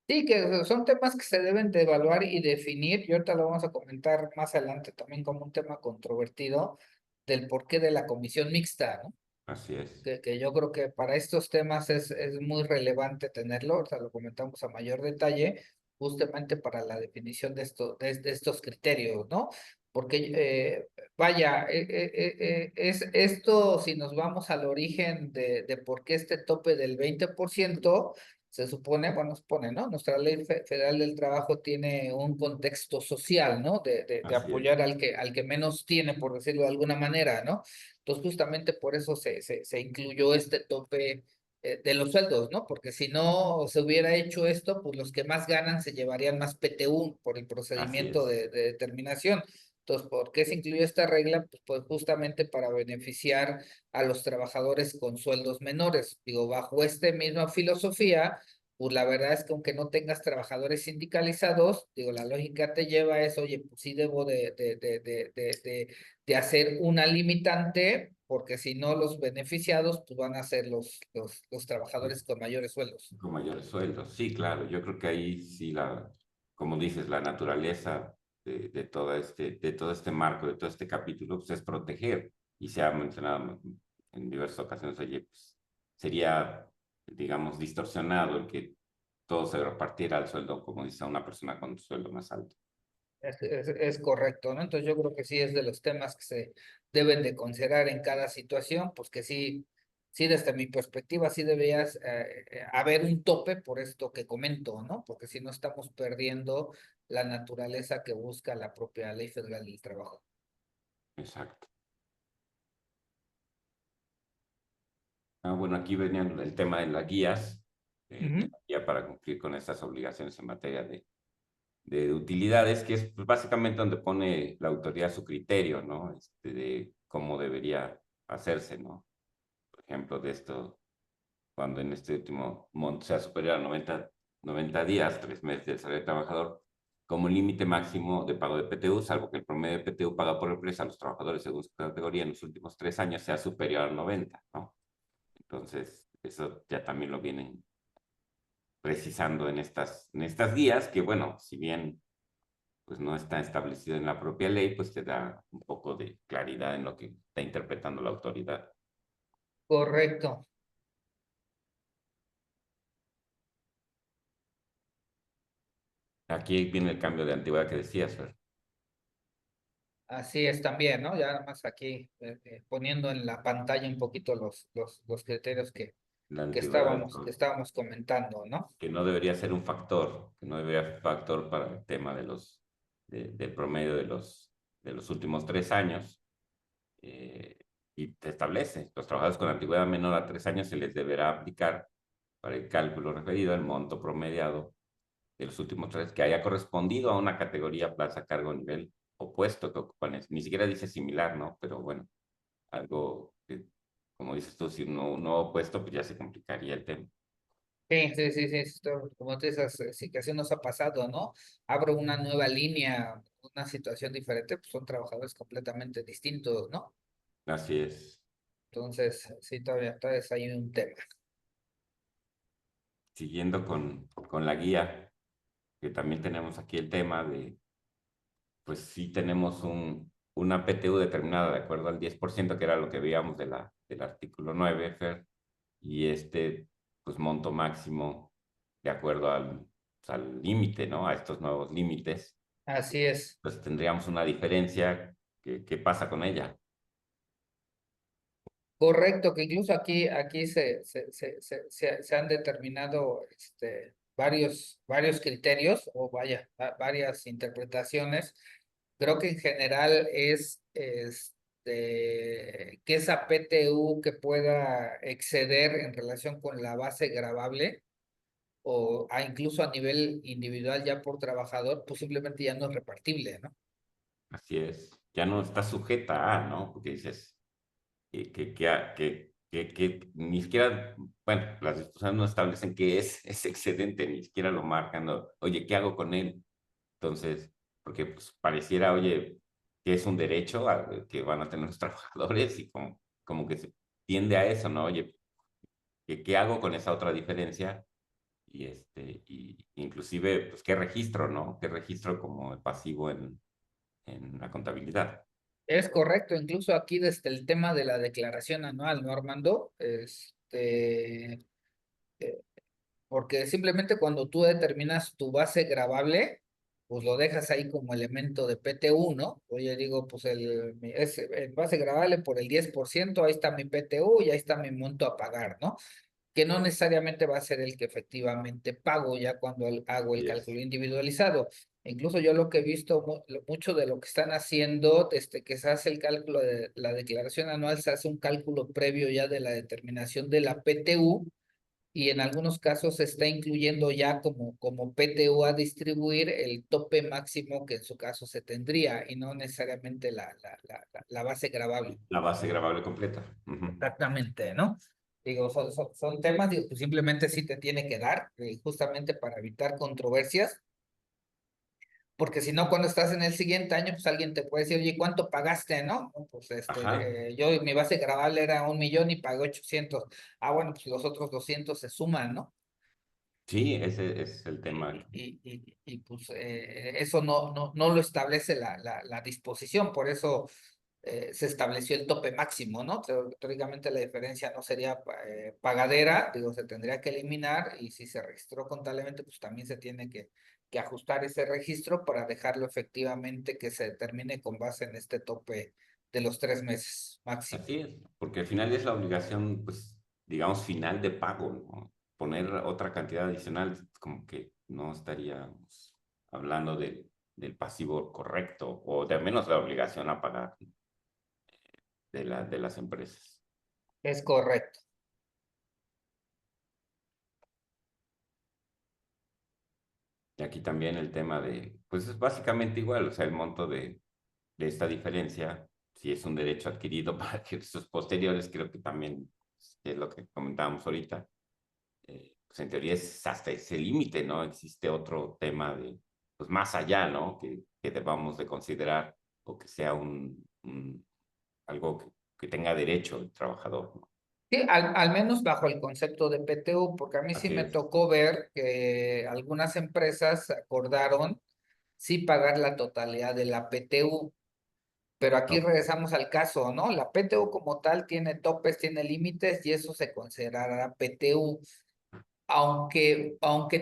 Sí, que son temas que se deben de evaluar y definir, y ahorita lo vamos a comentar más adelante también como un tema controvertido del porqué de la comisión mixta, ¿no? Así es, Que yo creo que para estos temas es muy relevante tenerlo, o sea, lo comentamos a mayor detalle, justamente para la definición de estos criterios, ¿no? Porque, vaya, es esto, si nos vamos al origen de por qué este tope del 20%, se supone, bueno, supone, ¿no? Nuestra ley federal del trabajo tiene un contexto social, ¿no? De así es, apoyar al que menos tiene, por decirlo de alguna manera, ¿no? Entonces, justamente por eso se incluyó este tope de los sueldos, ¿no? Porque si no se hubiera hecho esto, pues los que más ganan se llevarían más PTU por el así procedimiento es, de determinación. Entonces, ¿por qué se incluyó esta regla? Pues justamente para beneficiar a los trabajadores con sueldos menores. Digo, bajo esta misma filosofía, pues la verdad es que aunque no tengas trabajadores sindicalizados, digo, la lógica te lleva a eso, oye, pues sí debo de hacer una limitante, porque si no los beneficiados, pues van a ser los trabajadores con mayores sueldos. con mayores sueldos. Sí, claro, yo creo que ahí sí como dices, la naturaleza de todo este marco, de todo este capítulo, pues es proteger. Y se ha mencionado en diversas ocasiones, oye, pues sería, digamos, distorsionado el que todo se repartiera al sueldo, como dice una persona con un sueldo más alto. Es correcto, ¿no? Entonces yo creo que sí es de los temas que se deben de considerar en cada situación, pues que sí desde mi perspectiva sí deberías haber un tope por esto que comento, ¿no? Porque si no estamos perdiendo la naturaleza que busca la propia Ley Federal del Trabajo. Exacto. Bueno, aquí venían el tema de las guías, de Ujú. la guía para cumplir con estas obligaciones en materia de utilidades, que es pues, básicamente donde pone la autoridad su criterio, ¿no? De cómo debería hacerse, ¿no? Por ejemplo, de esto, cuando en este último monto sea superior a 90 días, 3 meses del salario del trabajador, como límite máximo de pago de PTU, salvo que el promedio de PTU pagado por empresa a los trabajadores según su categoría en los últimos 3 años sea superior a 90, ¿no? Entonces, eso ya también lo vienen precisando en estas guías, que bueno, si bien pues no está establecido en la propia ley, pues te da un poco de claridad en lo que está interpretando la autoridad. Correcto. Aquí viene el cambio de antigüedad que decías, Fer. Así es también, ¿no? Ya nada más aquí poniendo en la pantalla un poquito los criterios La que antigüedad de que todo. estábamos comentando, ¿no? Que no debería ser un factor, que no debería ser factor para el tema de del promedio de los últimos 3 años. eh, y te establece, los trabajadores con antigüedad menor a 3 años se les deberá aplicar para el cálculo referido al monto promediado de los últimos tres que haya correspondido a una categoría, plaza, cargo, nivel o puesto que ocupan. Ni siquiera dice similar, ¿no? Pero bueno, algo que, como dices tú, si un nuevo puesto, pues ya se complicaría el tema. Sí, sí, sí, sí, como te dices, sí que así nos ha pasado, ¿no? Abro una nueva línea, una situación diferente, pues son trabajadores completamente distintos, ¿no? Así es. Entonces, sí, todavía hay un tema. Siguiendo con la guía, que también tenemos aquí el tema de, pues sí tenemos una PTU determinada de acuerdo al 10% que era lo que veíamos del artículo 9 Fer, y pues monto máximo de acuerdo al límite, ¿no? A estos nuevos límites. Así es. Pues tendríamos una diferencia. ¿Qué pasa con ella? Correcto, que incluso aquí se han determinado varios criterios, o vaya, varias interpretaciones. Creo que en general es que esa PTU que pueda exceder en relación con la base gravable incluso a nivel individual ya por trabajador, pues simplemente ya no es repartible, ¿no? Así es. Ya no está sujeta a, ¿no? Porque dices que ni siquiera, bueno, las disposiciones no establecen qué es ese excedente, ni siquiera lo marcan, ¿no? Oye, ¿qué hago con él? Entonces, porque pues pareciera, oye, que es un derecho que van a tener los trabajadores y como que se tiende a eso, ¿no? Oye, ¿qué hago con esa otra diferencia? Y inclusive, pues, ¿qué registro, no? ¿Qué registro como pasivo en la contabilidad? Es correcto, incluso aquí desde el tema de la declaración anual, ¿no, Armando? Porque simplemente cuando tú determinas tu base gravable, pues lo dejas ahí como elemento de PTU, ¿no? Oye, digo, pues el base gravable por el 10%, ahí está mi PTU y ahí está mi monto a pagar, ¿no? Que no necesariamente va a ser el que efectivamente pago ya cuando hago el Y es, cálculo individualizado. Incluso yo lo que he visto, mucho de lo que están haciendo, desde que se hace el cálculo de la declaración anual, se hace un cálculo previo ya de la determinación de la PTU y en algunos casos se está incluyendo ya como PTU a distribuir el tope máximo que en su caso se tendría y no necesariamente la base gravable. la base gravable completa. Ujú. Exactamente, ¿no? Digo, son temas, digo, pues simplemente sí te tiene que dar, justamente para evitar controversias, porque si no, cuando estás en el siguiente año, pues alguien te puede decir, oye, ¿cuánto pagaste, no? No, pues Ajá. mi base gravable era 1 millón y pagué 800. Ah, bueno, pues los otros 200 se suman, ¿no? Sí, ese es el tema. Pues eso no lo establece la disposición, por eso se estableció el tope máximo, ¿no? Teóricamente la diferencia no sería pagadera, digo, se tendría que eliminar y si se registró contablemente, pues también se tiene que ajustar ese registro para dejarlo efectivamente que se determine con base en este tope de los 3 meses máximo. Así es, porque al final es la obligación, pues, digamos, final de pago, ¿no? Poner otra cantidad adicional, como que no estaríamos hablando del pasivo correcto, o de al menos la obligación a pagar de las empresas. Es correcto. Y aquí también el tema pues es básicamente igual, o sea, el monto de esta diferencia, si es un derecho adquirido para ejercicios posteriores, creo que también es lo que comentábamos ahorita. Pues en teoría es hasta ese límite, ¿no? Existe otro tema pues más allá, ¿no? Que debamos de considerar o que sea algo que tenga derecho el trabajador, ¿no? Sí, al menos bajo el concepto de PTU, porque a mí sí Así me es. tocó ver que algunas empresas acordaron sí pagar la totalidad de la PTU, pero aquí Ok, regresamos al caso, ¿no? La PTU como tal tiene topes, tiene límites y eso se considerará PTU. Aunque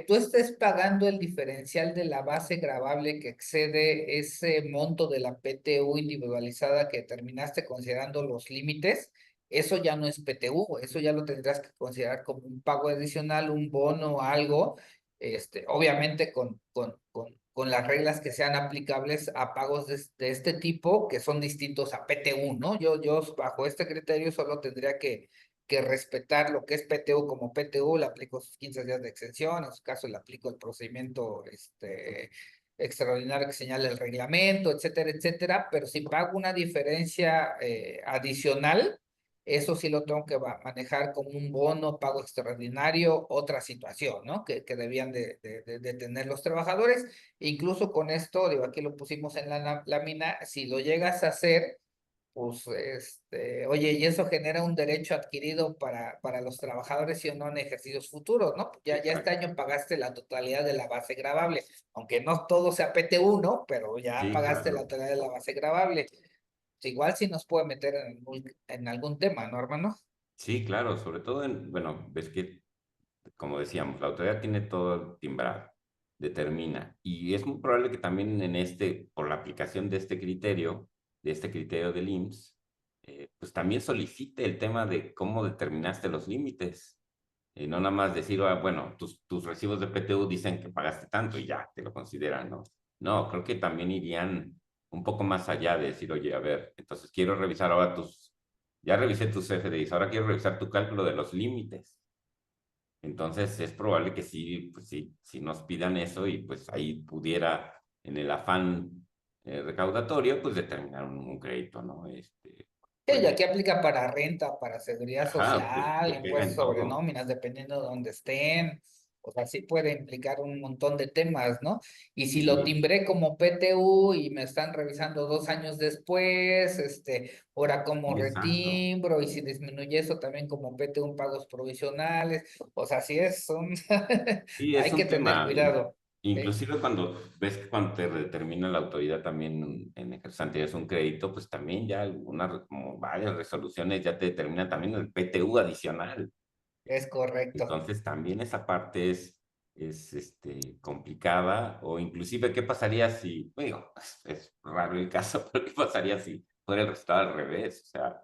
tú estés pagando el diferencial de la base gravable que excede ese monto de la PTU individualizada que terminaste considerando los límites, eso ya no es PTU, eso ya lo tendrás que considerar como un pago adicional, un bono, algo, obviamente con las reglas que sean aplicables a pagos de este tipo que son distintos a PTU, ¿no? Yo bajo este criterio solo tendría que respetar lo que es PTU como PTU, le aplico sus 15 días de exención, en su caso le aplico el procedimiento extraordinario que señala el reglamento, etcétera, etcétera, pero si pago una diferencia adicional, eso sí lo tengo que manejar como un bono, pago extraordinario, otra situación, ¿no? Que debían de tener los trabajadores. Incluso con esto, digo, aquí lo pusimos en la lámina, si lo llegas a hacer pues, oye, y eso genera un derecho adquirido para los trabajadores y o no en ejercicios futuros, ¿no? Ya este exacto. año pagaste la totalidad de la base gravable, aunque no todo sea PTU, ¿no? Pero ya Sí, pagaste la claro. totalidad de la base gravable. Igual sí nos puede meter en algún tema, ¿no, hermano? Sí, claro, sobre todo en, bueno, ves que, como decíamos, la autoridad tiene todo timbrado, determina, y es muy probable que también en este, por la aplicación de este criterio del IMSS, pues también solicite el tema de cómo determinaste los límites. No nada más decir, "Ah, bueno, tus recibos de PTU dicen que pagaste tanto y ya, te lo consideran, ¿no? No, creo que también irían un poco más allá de decir, oye, a ver, entonces quiero revisar ahora ya revisé tus FDIs, ahora quiero revisar tu cálculo de los límites. Entonces es probable que sí, pues sí nos pidan eso y pues ahí pudiera, en el afán recaudatorio, pues determinar un crédito, ¿no? Sí, y Puede, aquí aplica para renta, para seguridad ajá, pues social, le pega impuestos en sobre todo. nóminas, dependiendo de dónde estén. O sea, sí puede implicar un montón de temas, ¿no? Y si lo Sí, timbré como PTU y me están revisando 2 años después, ahora como sí, exacto. retimbro, y si disminuye eso también como PTU en pagos provisionales. O sea, sí Sí, es hay que un tener tema, cuidado. ¿Sí? inclusive cuando ves que cuando te determina la autoridad también en ejercicio es un crédito, pues también ya algunas, como varias resoluciones ya te determinan también el PTU adicional. Es correcto. Entonces también esa parte es complicada, o inclusive qué pasaría si, digo, es raro el caso, pero qué pasaría si fuera el resultado al revés, o sea,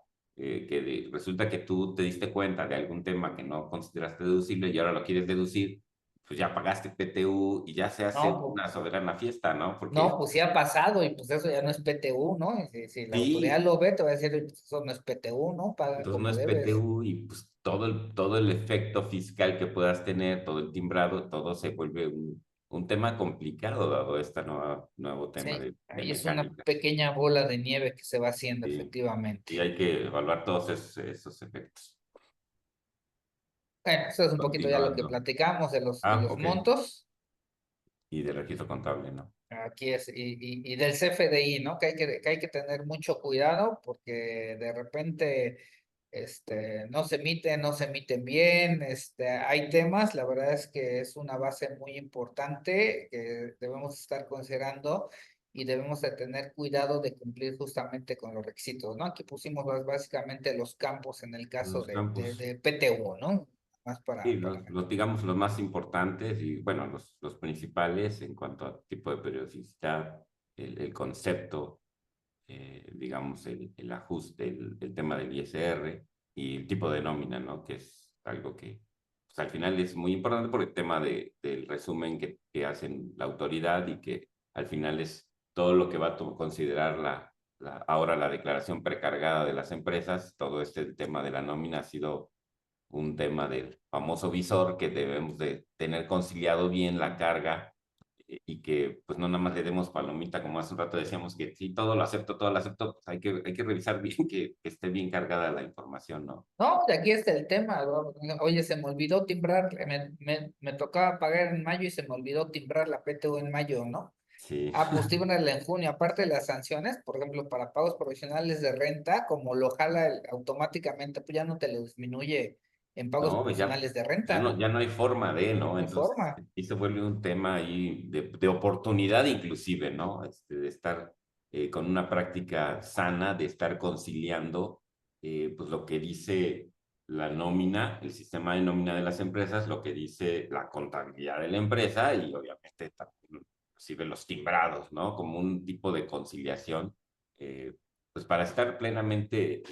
resulta que tú te diste cuenta de algún tema que no consideraste deducible y ahora lo quieres deducir, pues ya pagaste PTU y ya se hace No, una soberana fiesta, ¿no? no, Porque pues sí ha pasado y pues eso ya no es PTU, ¿no? Y si la autoridad sí, lo ve, te va a decir, pues eso no es PTU, ¿no? Paga entonces no como es debes. PTU y pues todo el efecto fiscal que puedas tener, todo el timbrado, todo se vuelve un tema complicado dado este nuevo tema Sí, de ahí es una mecánica. pequeña bola de nieve que se va haciendo Sí, efectivamente. y hay que evaluar todos esos efectos. Bueno, eso es un poquito ya lo que Continuando. platicamos de Ah, los ok. montos. Y de registro contable, ¿no? Aquí es, y del CFDI, ¿no? Que hay que tener mucho cuidado porque de repente no se emiten, no se emiten bien, hay temas, la verdad es que es una base muy importante que debemos estar considerando y debemos de tener cuidado de cumplir justamente con los requisitos, ¿no? Aquí pusimos básicamente los campos en el caso Los campos. de PTU, ¿no? Más Sí, para digamos, los más importantes y, bueno, los principales en cuanto a tipo de periodicidad, el concepto, digamos, el ajuste, el tema del ISR y el tipo de nómina, ¿no? Que es algo que pues, al final es muy importante por el tema del resumen que hacen la autoridad y que al final es todo lo que va a considerar ahora la declaración precargada de las empresas. Todo este tema de la nómina ha sido un tema del famoso visor que debemos de tener conciliado bien la carga y que pues no nada más le demos palomita, como hace un rato decíamos que si todo lo acepto, pues hay que revisar bien que esté bien cargada la información, ¿no? No, de aquí está el tema, ¿no? Oye, se me olvidó timbrar, me tocaba pagar en mayo y se me olvidó timbrar la PTU en mayo, ¿no? Sí. Ah, pues tíbranla en junio. Aparte de las sanciones, por ejemplo, para pagos provisionales de renta, como lo jala automáticamente, pues ya no te lo disminuye en pagos No, pues provisionales de renta, ¿no? ya no hay forma de, ¿no? De Entonces, forma. y se vuelve un tema ahí de oportunidad inclusive, ¿no? De estar con una práctica sana, de estar conciliando, pues lo que dice la nómina, el sistema de nómina de las empresas, lo que dice la contabilidad de la empresa y obviamente también, inclusive los timbrados, ¿no? Como un tipo de conciliación, eh, pues para estar plenamente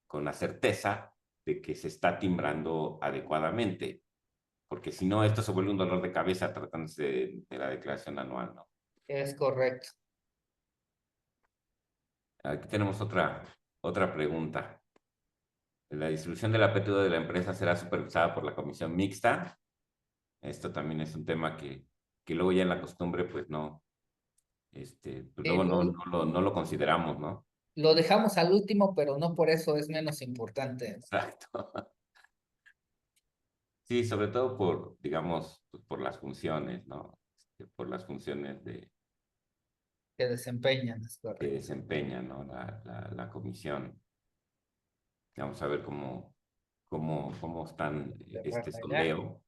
con la certeza de que se está timbrando adecuadamente, porque si no, esto se vuelve un dolor de cabeza tratándose de la declaración anual, ¿no? Es correcto. Aquí tenemos otra pregunta. ¿La distribución de la PTU de la empresa será supervisada por la comisión mixta? Esto también es un tema que luego ya en la costumbre, pues no, pues Sí, luego no lo consideramos, ¿no? lo dejamos al último, pero no por eso es menos importante. Exacto. Sí, sobre todo por, digamos, pues por las funciones, ¿no? Por las funciones Que desempeñan, es que correcto. desempeña, ¿no? La comisión. Vamos a ver cómo están De este Rafael. sondeo,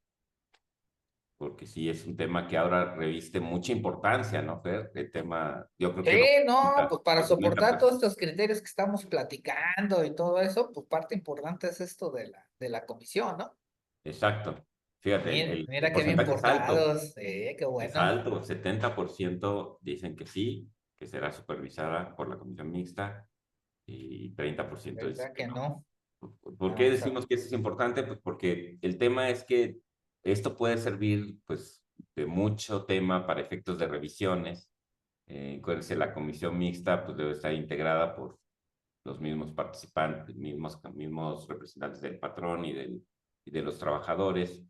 porque sí es un tema que ahora reviste mucha importancia, ¿no, Fer? El tema, yo creo Sí, que no, pues para lo comenta, soportar pues, todos estos criterios que estamos platicando y todo eso, pues parte importante es esto de la comisión, ¿no? exacto. Fíjate, Mira, el mira qué bien porcentaje portados, qué es bueno. alto, 70% dicen que sí, que será supervisada por la comisión mixta y 30% dicen ¿Verdad que que no. no? ¿Por qué Vamos a ver. decimos que eso es importante? Pues porque el tema es que esto puede servir, pues, de mucho tema para efectos de revisiones. Acuérdense, la comisión mixta, pues, debe estar integrada por los mismos participantes, mismos representantes del patrón y de los trabajadores,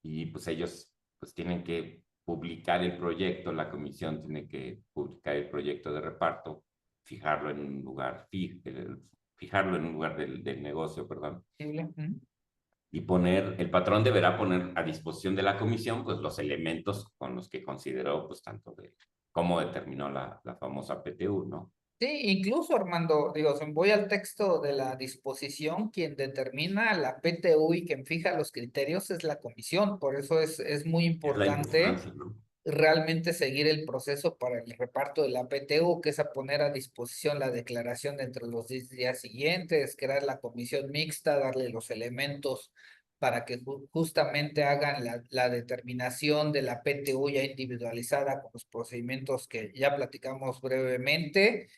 y pues ellos, pues, tienen que publicar el proyecto, la comisión tiene que publicar el proyecto de reparto, fijarlo en un lugar fijarlo en un lugar del negocio, perdón, Posible. y el patrón deberá poner a disposición de la comisión, pues, los elementos con los que consideró, pues, tanto de cómo determinó la famosa PTU, ¿no? Sí, incluso Armando, digo, si voy al texto de la disposición, quien determina la PTU y quien fija los criterios es la comisión, por eso es muy Es la importante importancia, ¿no? realmente seguir el proceso para el reparto de la PTU, que es a poner a disposición la declaración dentro de los 10 días siguientes, crear la comisión mixta, darle los elementos para que justamente hagan la determinación de la PTU ya individualizada con los procedimientos que ya platicamos brevemente,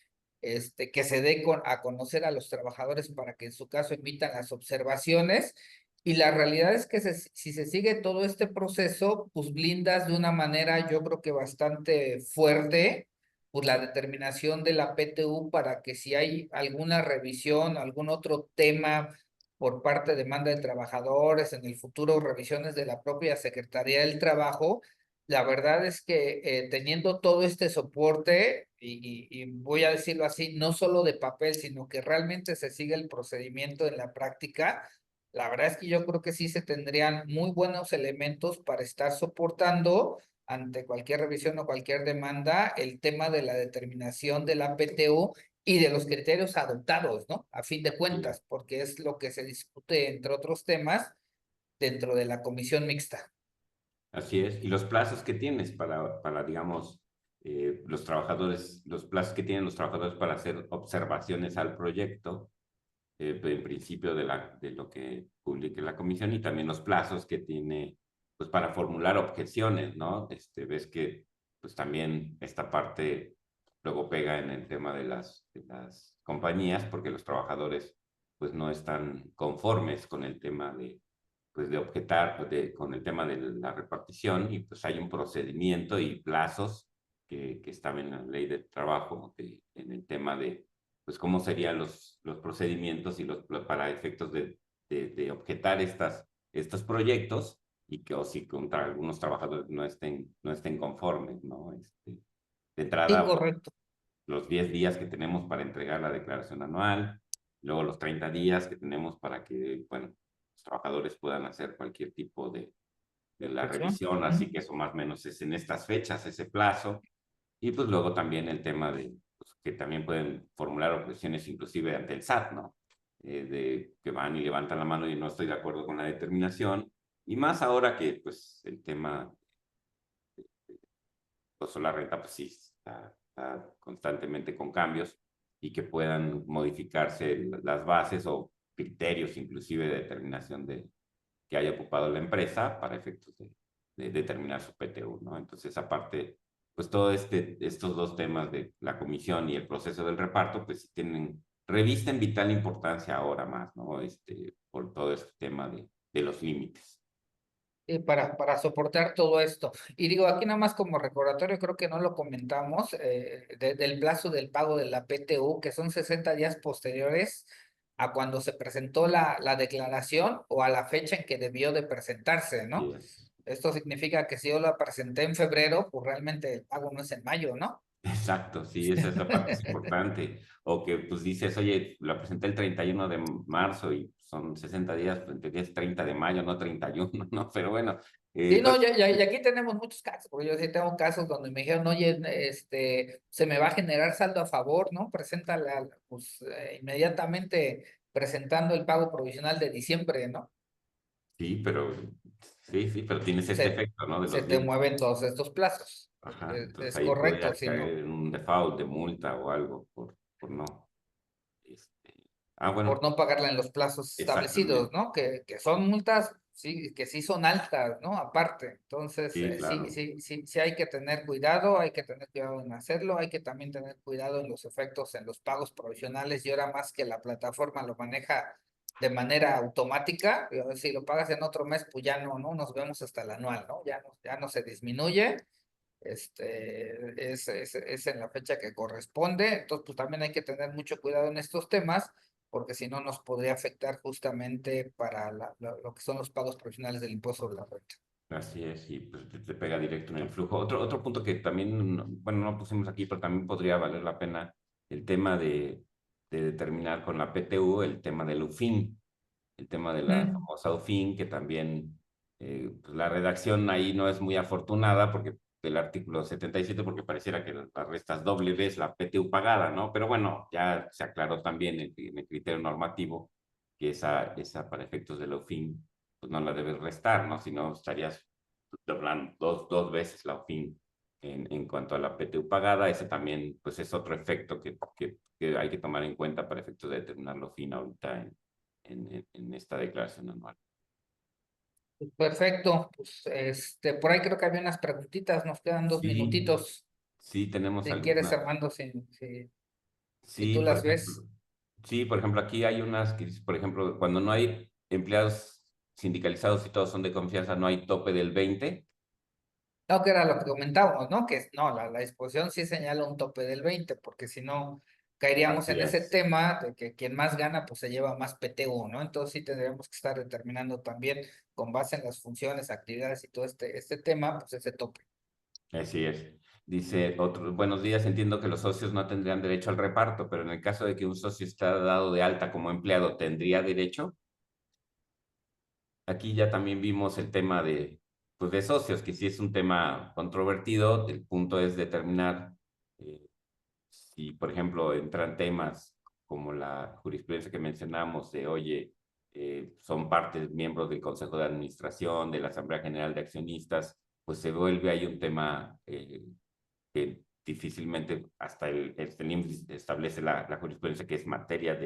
que se dé a conocer a los trabajadores para que en su caso emitan las observaciones. Y la realidad es que si se sigue todo este proceso, pues blindas de una manera yo creo que bastante fuerte, pues la determinación de la PTU para que si hay alguna revisión, algún otro tema por parte de demanda de trabajadores, en el futuro revisiones de la propia Secretaría del Trabajo, la verdad es que teniendo todo este soporte, y voy a decirlo así, no solo de papel, sino que realmente se sigue el procedimiento en la práctica, la verdad es que yo creo que sí se tendrían muy buenos elementos para estar soportando ante cualquier revisión o cualquier demanda el tema de la determinación de la PTU y de los criterios adoptados, ¿no? A fin de Sí, cuentas, porque es lo que se discute, entre otros temas, dentro de la comisión mixta. así es. Y los plazos que tienes digamos, los plazos que tienen los trabajadores para hacer observaciones al proyecto, en principio de lo que publique la comisión, y también los plazos que tiene, pues, para formular objeciones, ¿no? Ves que, pues, también esta parte luego pega en el tema de las compañías, porque los trabajadores, pues, no están conformes con el tema pues, de objetar, pues, con el tema de la repartición, y pues hay un procedimiento y plazos que están en la ley de trabajo, en el tema de, pues, cómo serían los procedimientos para efectos de objetar estos proyectos, y que, o si contra algunos trabajadores no estén conformes, ¿no? De Sí, entrada, correcto. los 10 días que tenemos para entregar la declaración anual, luego los 30 días que tenemos para que, bueno, los trabajadores puedan hacer cualquier tipo de la Objeción. revisión, así que eso más o menos es en estas fechas, ese plazo. Y pues luego también el tema de pues, que también pueden formular objeciones inclusive ante el SAT, ¿no? De que van y levantan la mano y no estoy de acuerdo con la determinación. Y más ahora que pues el tema pues la renta pues sí está constantemente con cambios y que puedan modificarse las bases o criterios inclusive de determinación de que haya ocupado la empresa para efectos de determinar su PTU, ¿no? Entonces, aparte, pues todo estos dos temas de la comisión y el proceso del reparto, pues revisten vital importancia ahora más, ¿no? Por todo este tema de los límites. Para soportar todo esto. Y digo, aquí nada más como recordatorio, creo que no lo comentamos, del plazo del pago de la PTU, que son 60 días posteriores a cuando se presentó la declaración o a la fecha en que debió de presentarse, Sí, ¿no? Esto significa que si yo la presenté en febrero, pues realmente el pago no es en mayo, ¿no? exacto, sí, esa parte es importante. O que pues dices, oye, la presenté el 31 de marzo y son 60 días, pues en es 30 de mayo, no 31, ¿no? Pero bueno, Sí, no, pues y aquí tenemos muchos casos, porque yo sí tengo casos donde me dijeron, oye, se me va a generar saldo a favor, ¿no? Preséntala, pues, inmediatamente presentando el pago provisional de diciembre, ¿no? sí, pero tienes este Se, efecto, ¿no? De se los te límites. mueven todos estos plazos. Ajá, entonces Es ahí correcto, podrías si no, caer en un default de multa o algo por no. Este, por bueno, no pagarla en los plazos establecidos, exactamente. ¿no? Que son multas, sí, que sí son altas, ¿no? Aparte, entonces, Sí, sí, claro. sí, sí, sí hay que tener cuidado en hacerlo, hay que también tener cuidado en los efectos en los pagos provisionales y ahora más que la plataforma lo maneja de manera automática, si lo pagas en otro mes, pues ya no, ¿no? Nos vemos hasta el anual, ¿no? Ya no se disminuye. Es en la fecha que corresponde, entonces pues también hay que tener mucho cuidado en estos temas porque si no nos podría afectar justamente para lo que son los pagos profesionales del impuesto sobre la renta. Así es, y pues te pega directo en el flujo. Otro punto que también, bueno, no pusimos aquí, pero también podría valer la pena el tema de determinar con la PTU el tema del UFIN, el tema de la Mm. famosa UFIN, que también pues la redacción ahí no es muy afortunada porque del artículo 77 porque pareciera que la restas doble vez la PTU pagada, ¿no? Pero bueno, ya se aclaró también en el criterio normativo que esa para efectos de la UFIN pues no la debes restar, ¿no? Si no, estarías doblando dos veces la OFIN en cuanto a la PTU pagada. Ese también, pues es otro efecto que hay que tomar en cuenta para efectos de determinar la OFIN ahorita en esta declaración anual. Perfecto, pues por ahí creo que había unas preguntitas, nos quedan dos Sí, minutitos, sí, tenemos si quieres algunas. Armando, si Sí, tú por las ejemplo. ves. Sí, por ejemplo, aquí hay unas que, por ejemplo, cuando no hay empleados sindicalizados y todos son de confianza, no hay tope del 20. No, que era lo que comentábamos, ¿no? Que no, la disposición sí señala un tope del 20 porque si no caeríamos Así en ese es. tema de que quien más gana, pues se lleva más PTU, ¿no? Entonces sí tendríamos que estar determinando también, con base en las funciones, actividades y todo este tema, pues ese tope. Así es. Dice otro, buenos días, entiendo que los socios no tendrían derecho al reparto, pero en el caso de que un socio está dado de alta como empleado, ¿tendría derecho? Aquí ya también vimos el tema pues de socios, que sí es un tema controvertido. El punto es determinar eh, si, por ejemplo, entran temas como la jurisprudencia que mencionamos de, oye, son partes, miembros del Consejo de Administración, de la Asamblea General de Accionistas, pues se vuelve ahí un tema que difícilmente hasta el IMSS establece la jurisprudencia que es materia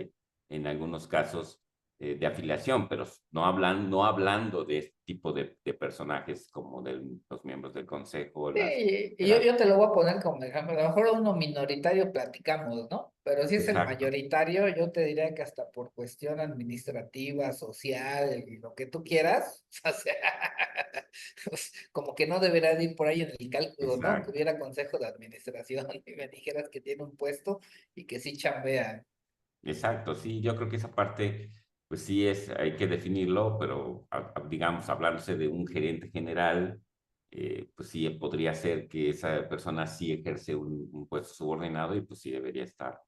en algunos casos, de afiliación, pero no hablando de este tipo de personajes como los miembros del consejo, Sí, y de yo las... te lo voy a poner como ejemplo. A lo mejor uno minoritario platicamos, ¿no? Pero si es el Exacto, mayoritario, yo te diría que hasta por cuestión administrativa, social y lo que tú quieras, o sea, pues, como que no debería de ir por ahí en el cálculo, ¿no? Que exacto, hubiera consejo de administración y me dijeras que tiene un puesto y que sí chambea. exacto, sí, yo creo que esa parte, pues sí hay que definirlo, pero digamos, hablándose de un gerente general, pues sí podría ser que esa persona sí ejerce un puesto subordinado y pues sí debería estar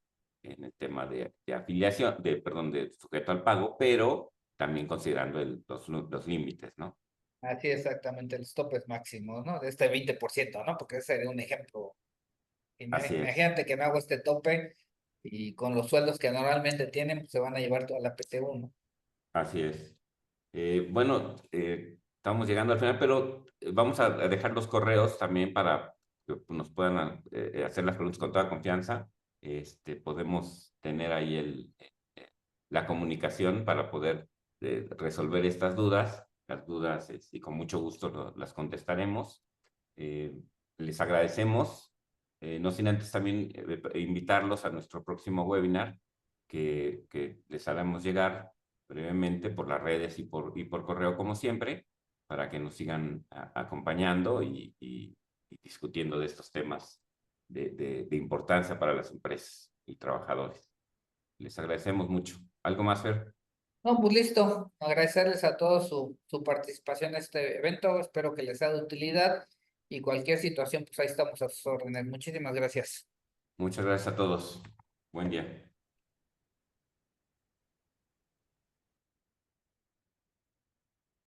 en el tema de afiliación, perdón, de sujeto al pago, pero también considerando los límites, ¿no? Así exactamente, los topes máximos, ¿no? De este 20%, ¿no? Porque ese sería un ejemplo Así es, Imagínate que no hago este tope y con los sueldos que normalmente tienen, pues se van a llevar toda la PTU, ¿no? así es. Bueno, estamos llegando al final, pero vamos a dejar los correos también para que nos puedan hacer las preguntas con toda confianza. Podemos tener ahí la comunicación para poder resolver estas dudas. Las dudas, y con mucho gusto las contestaremos. Eh, Les agradecemos, no sin antes también invitarlos a nuestro próximo webinar que les haremos llegar brevemente por las redes y por correo como siempre, para que nos sigan acompañando y discutiendo de estos temas de importancia para las empresas y trabajadores. Les agradecemos mucho. ¿Algo más, Fer? No, pues listo. Agradecerles a todos su participación en este evento. Espero que les sea de utilidad y cualquier situación, pues ahí estamos a sus órdenes. Muchísimas gracias. Muchas gracias a todos. Buen día.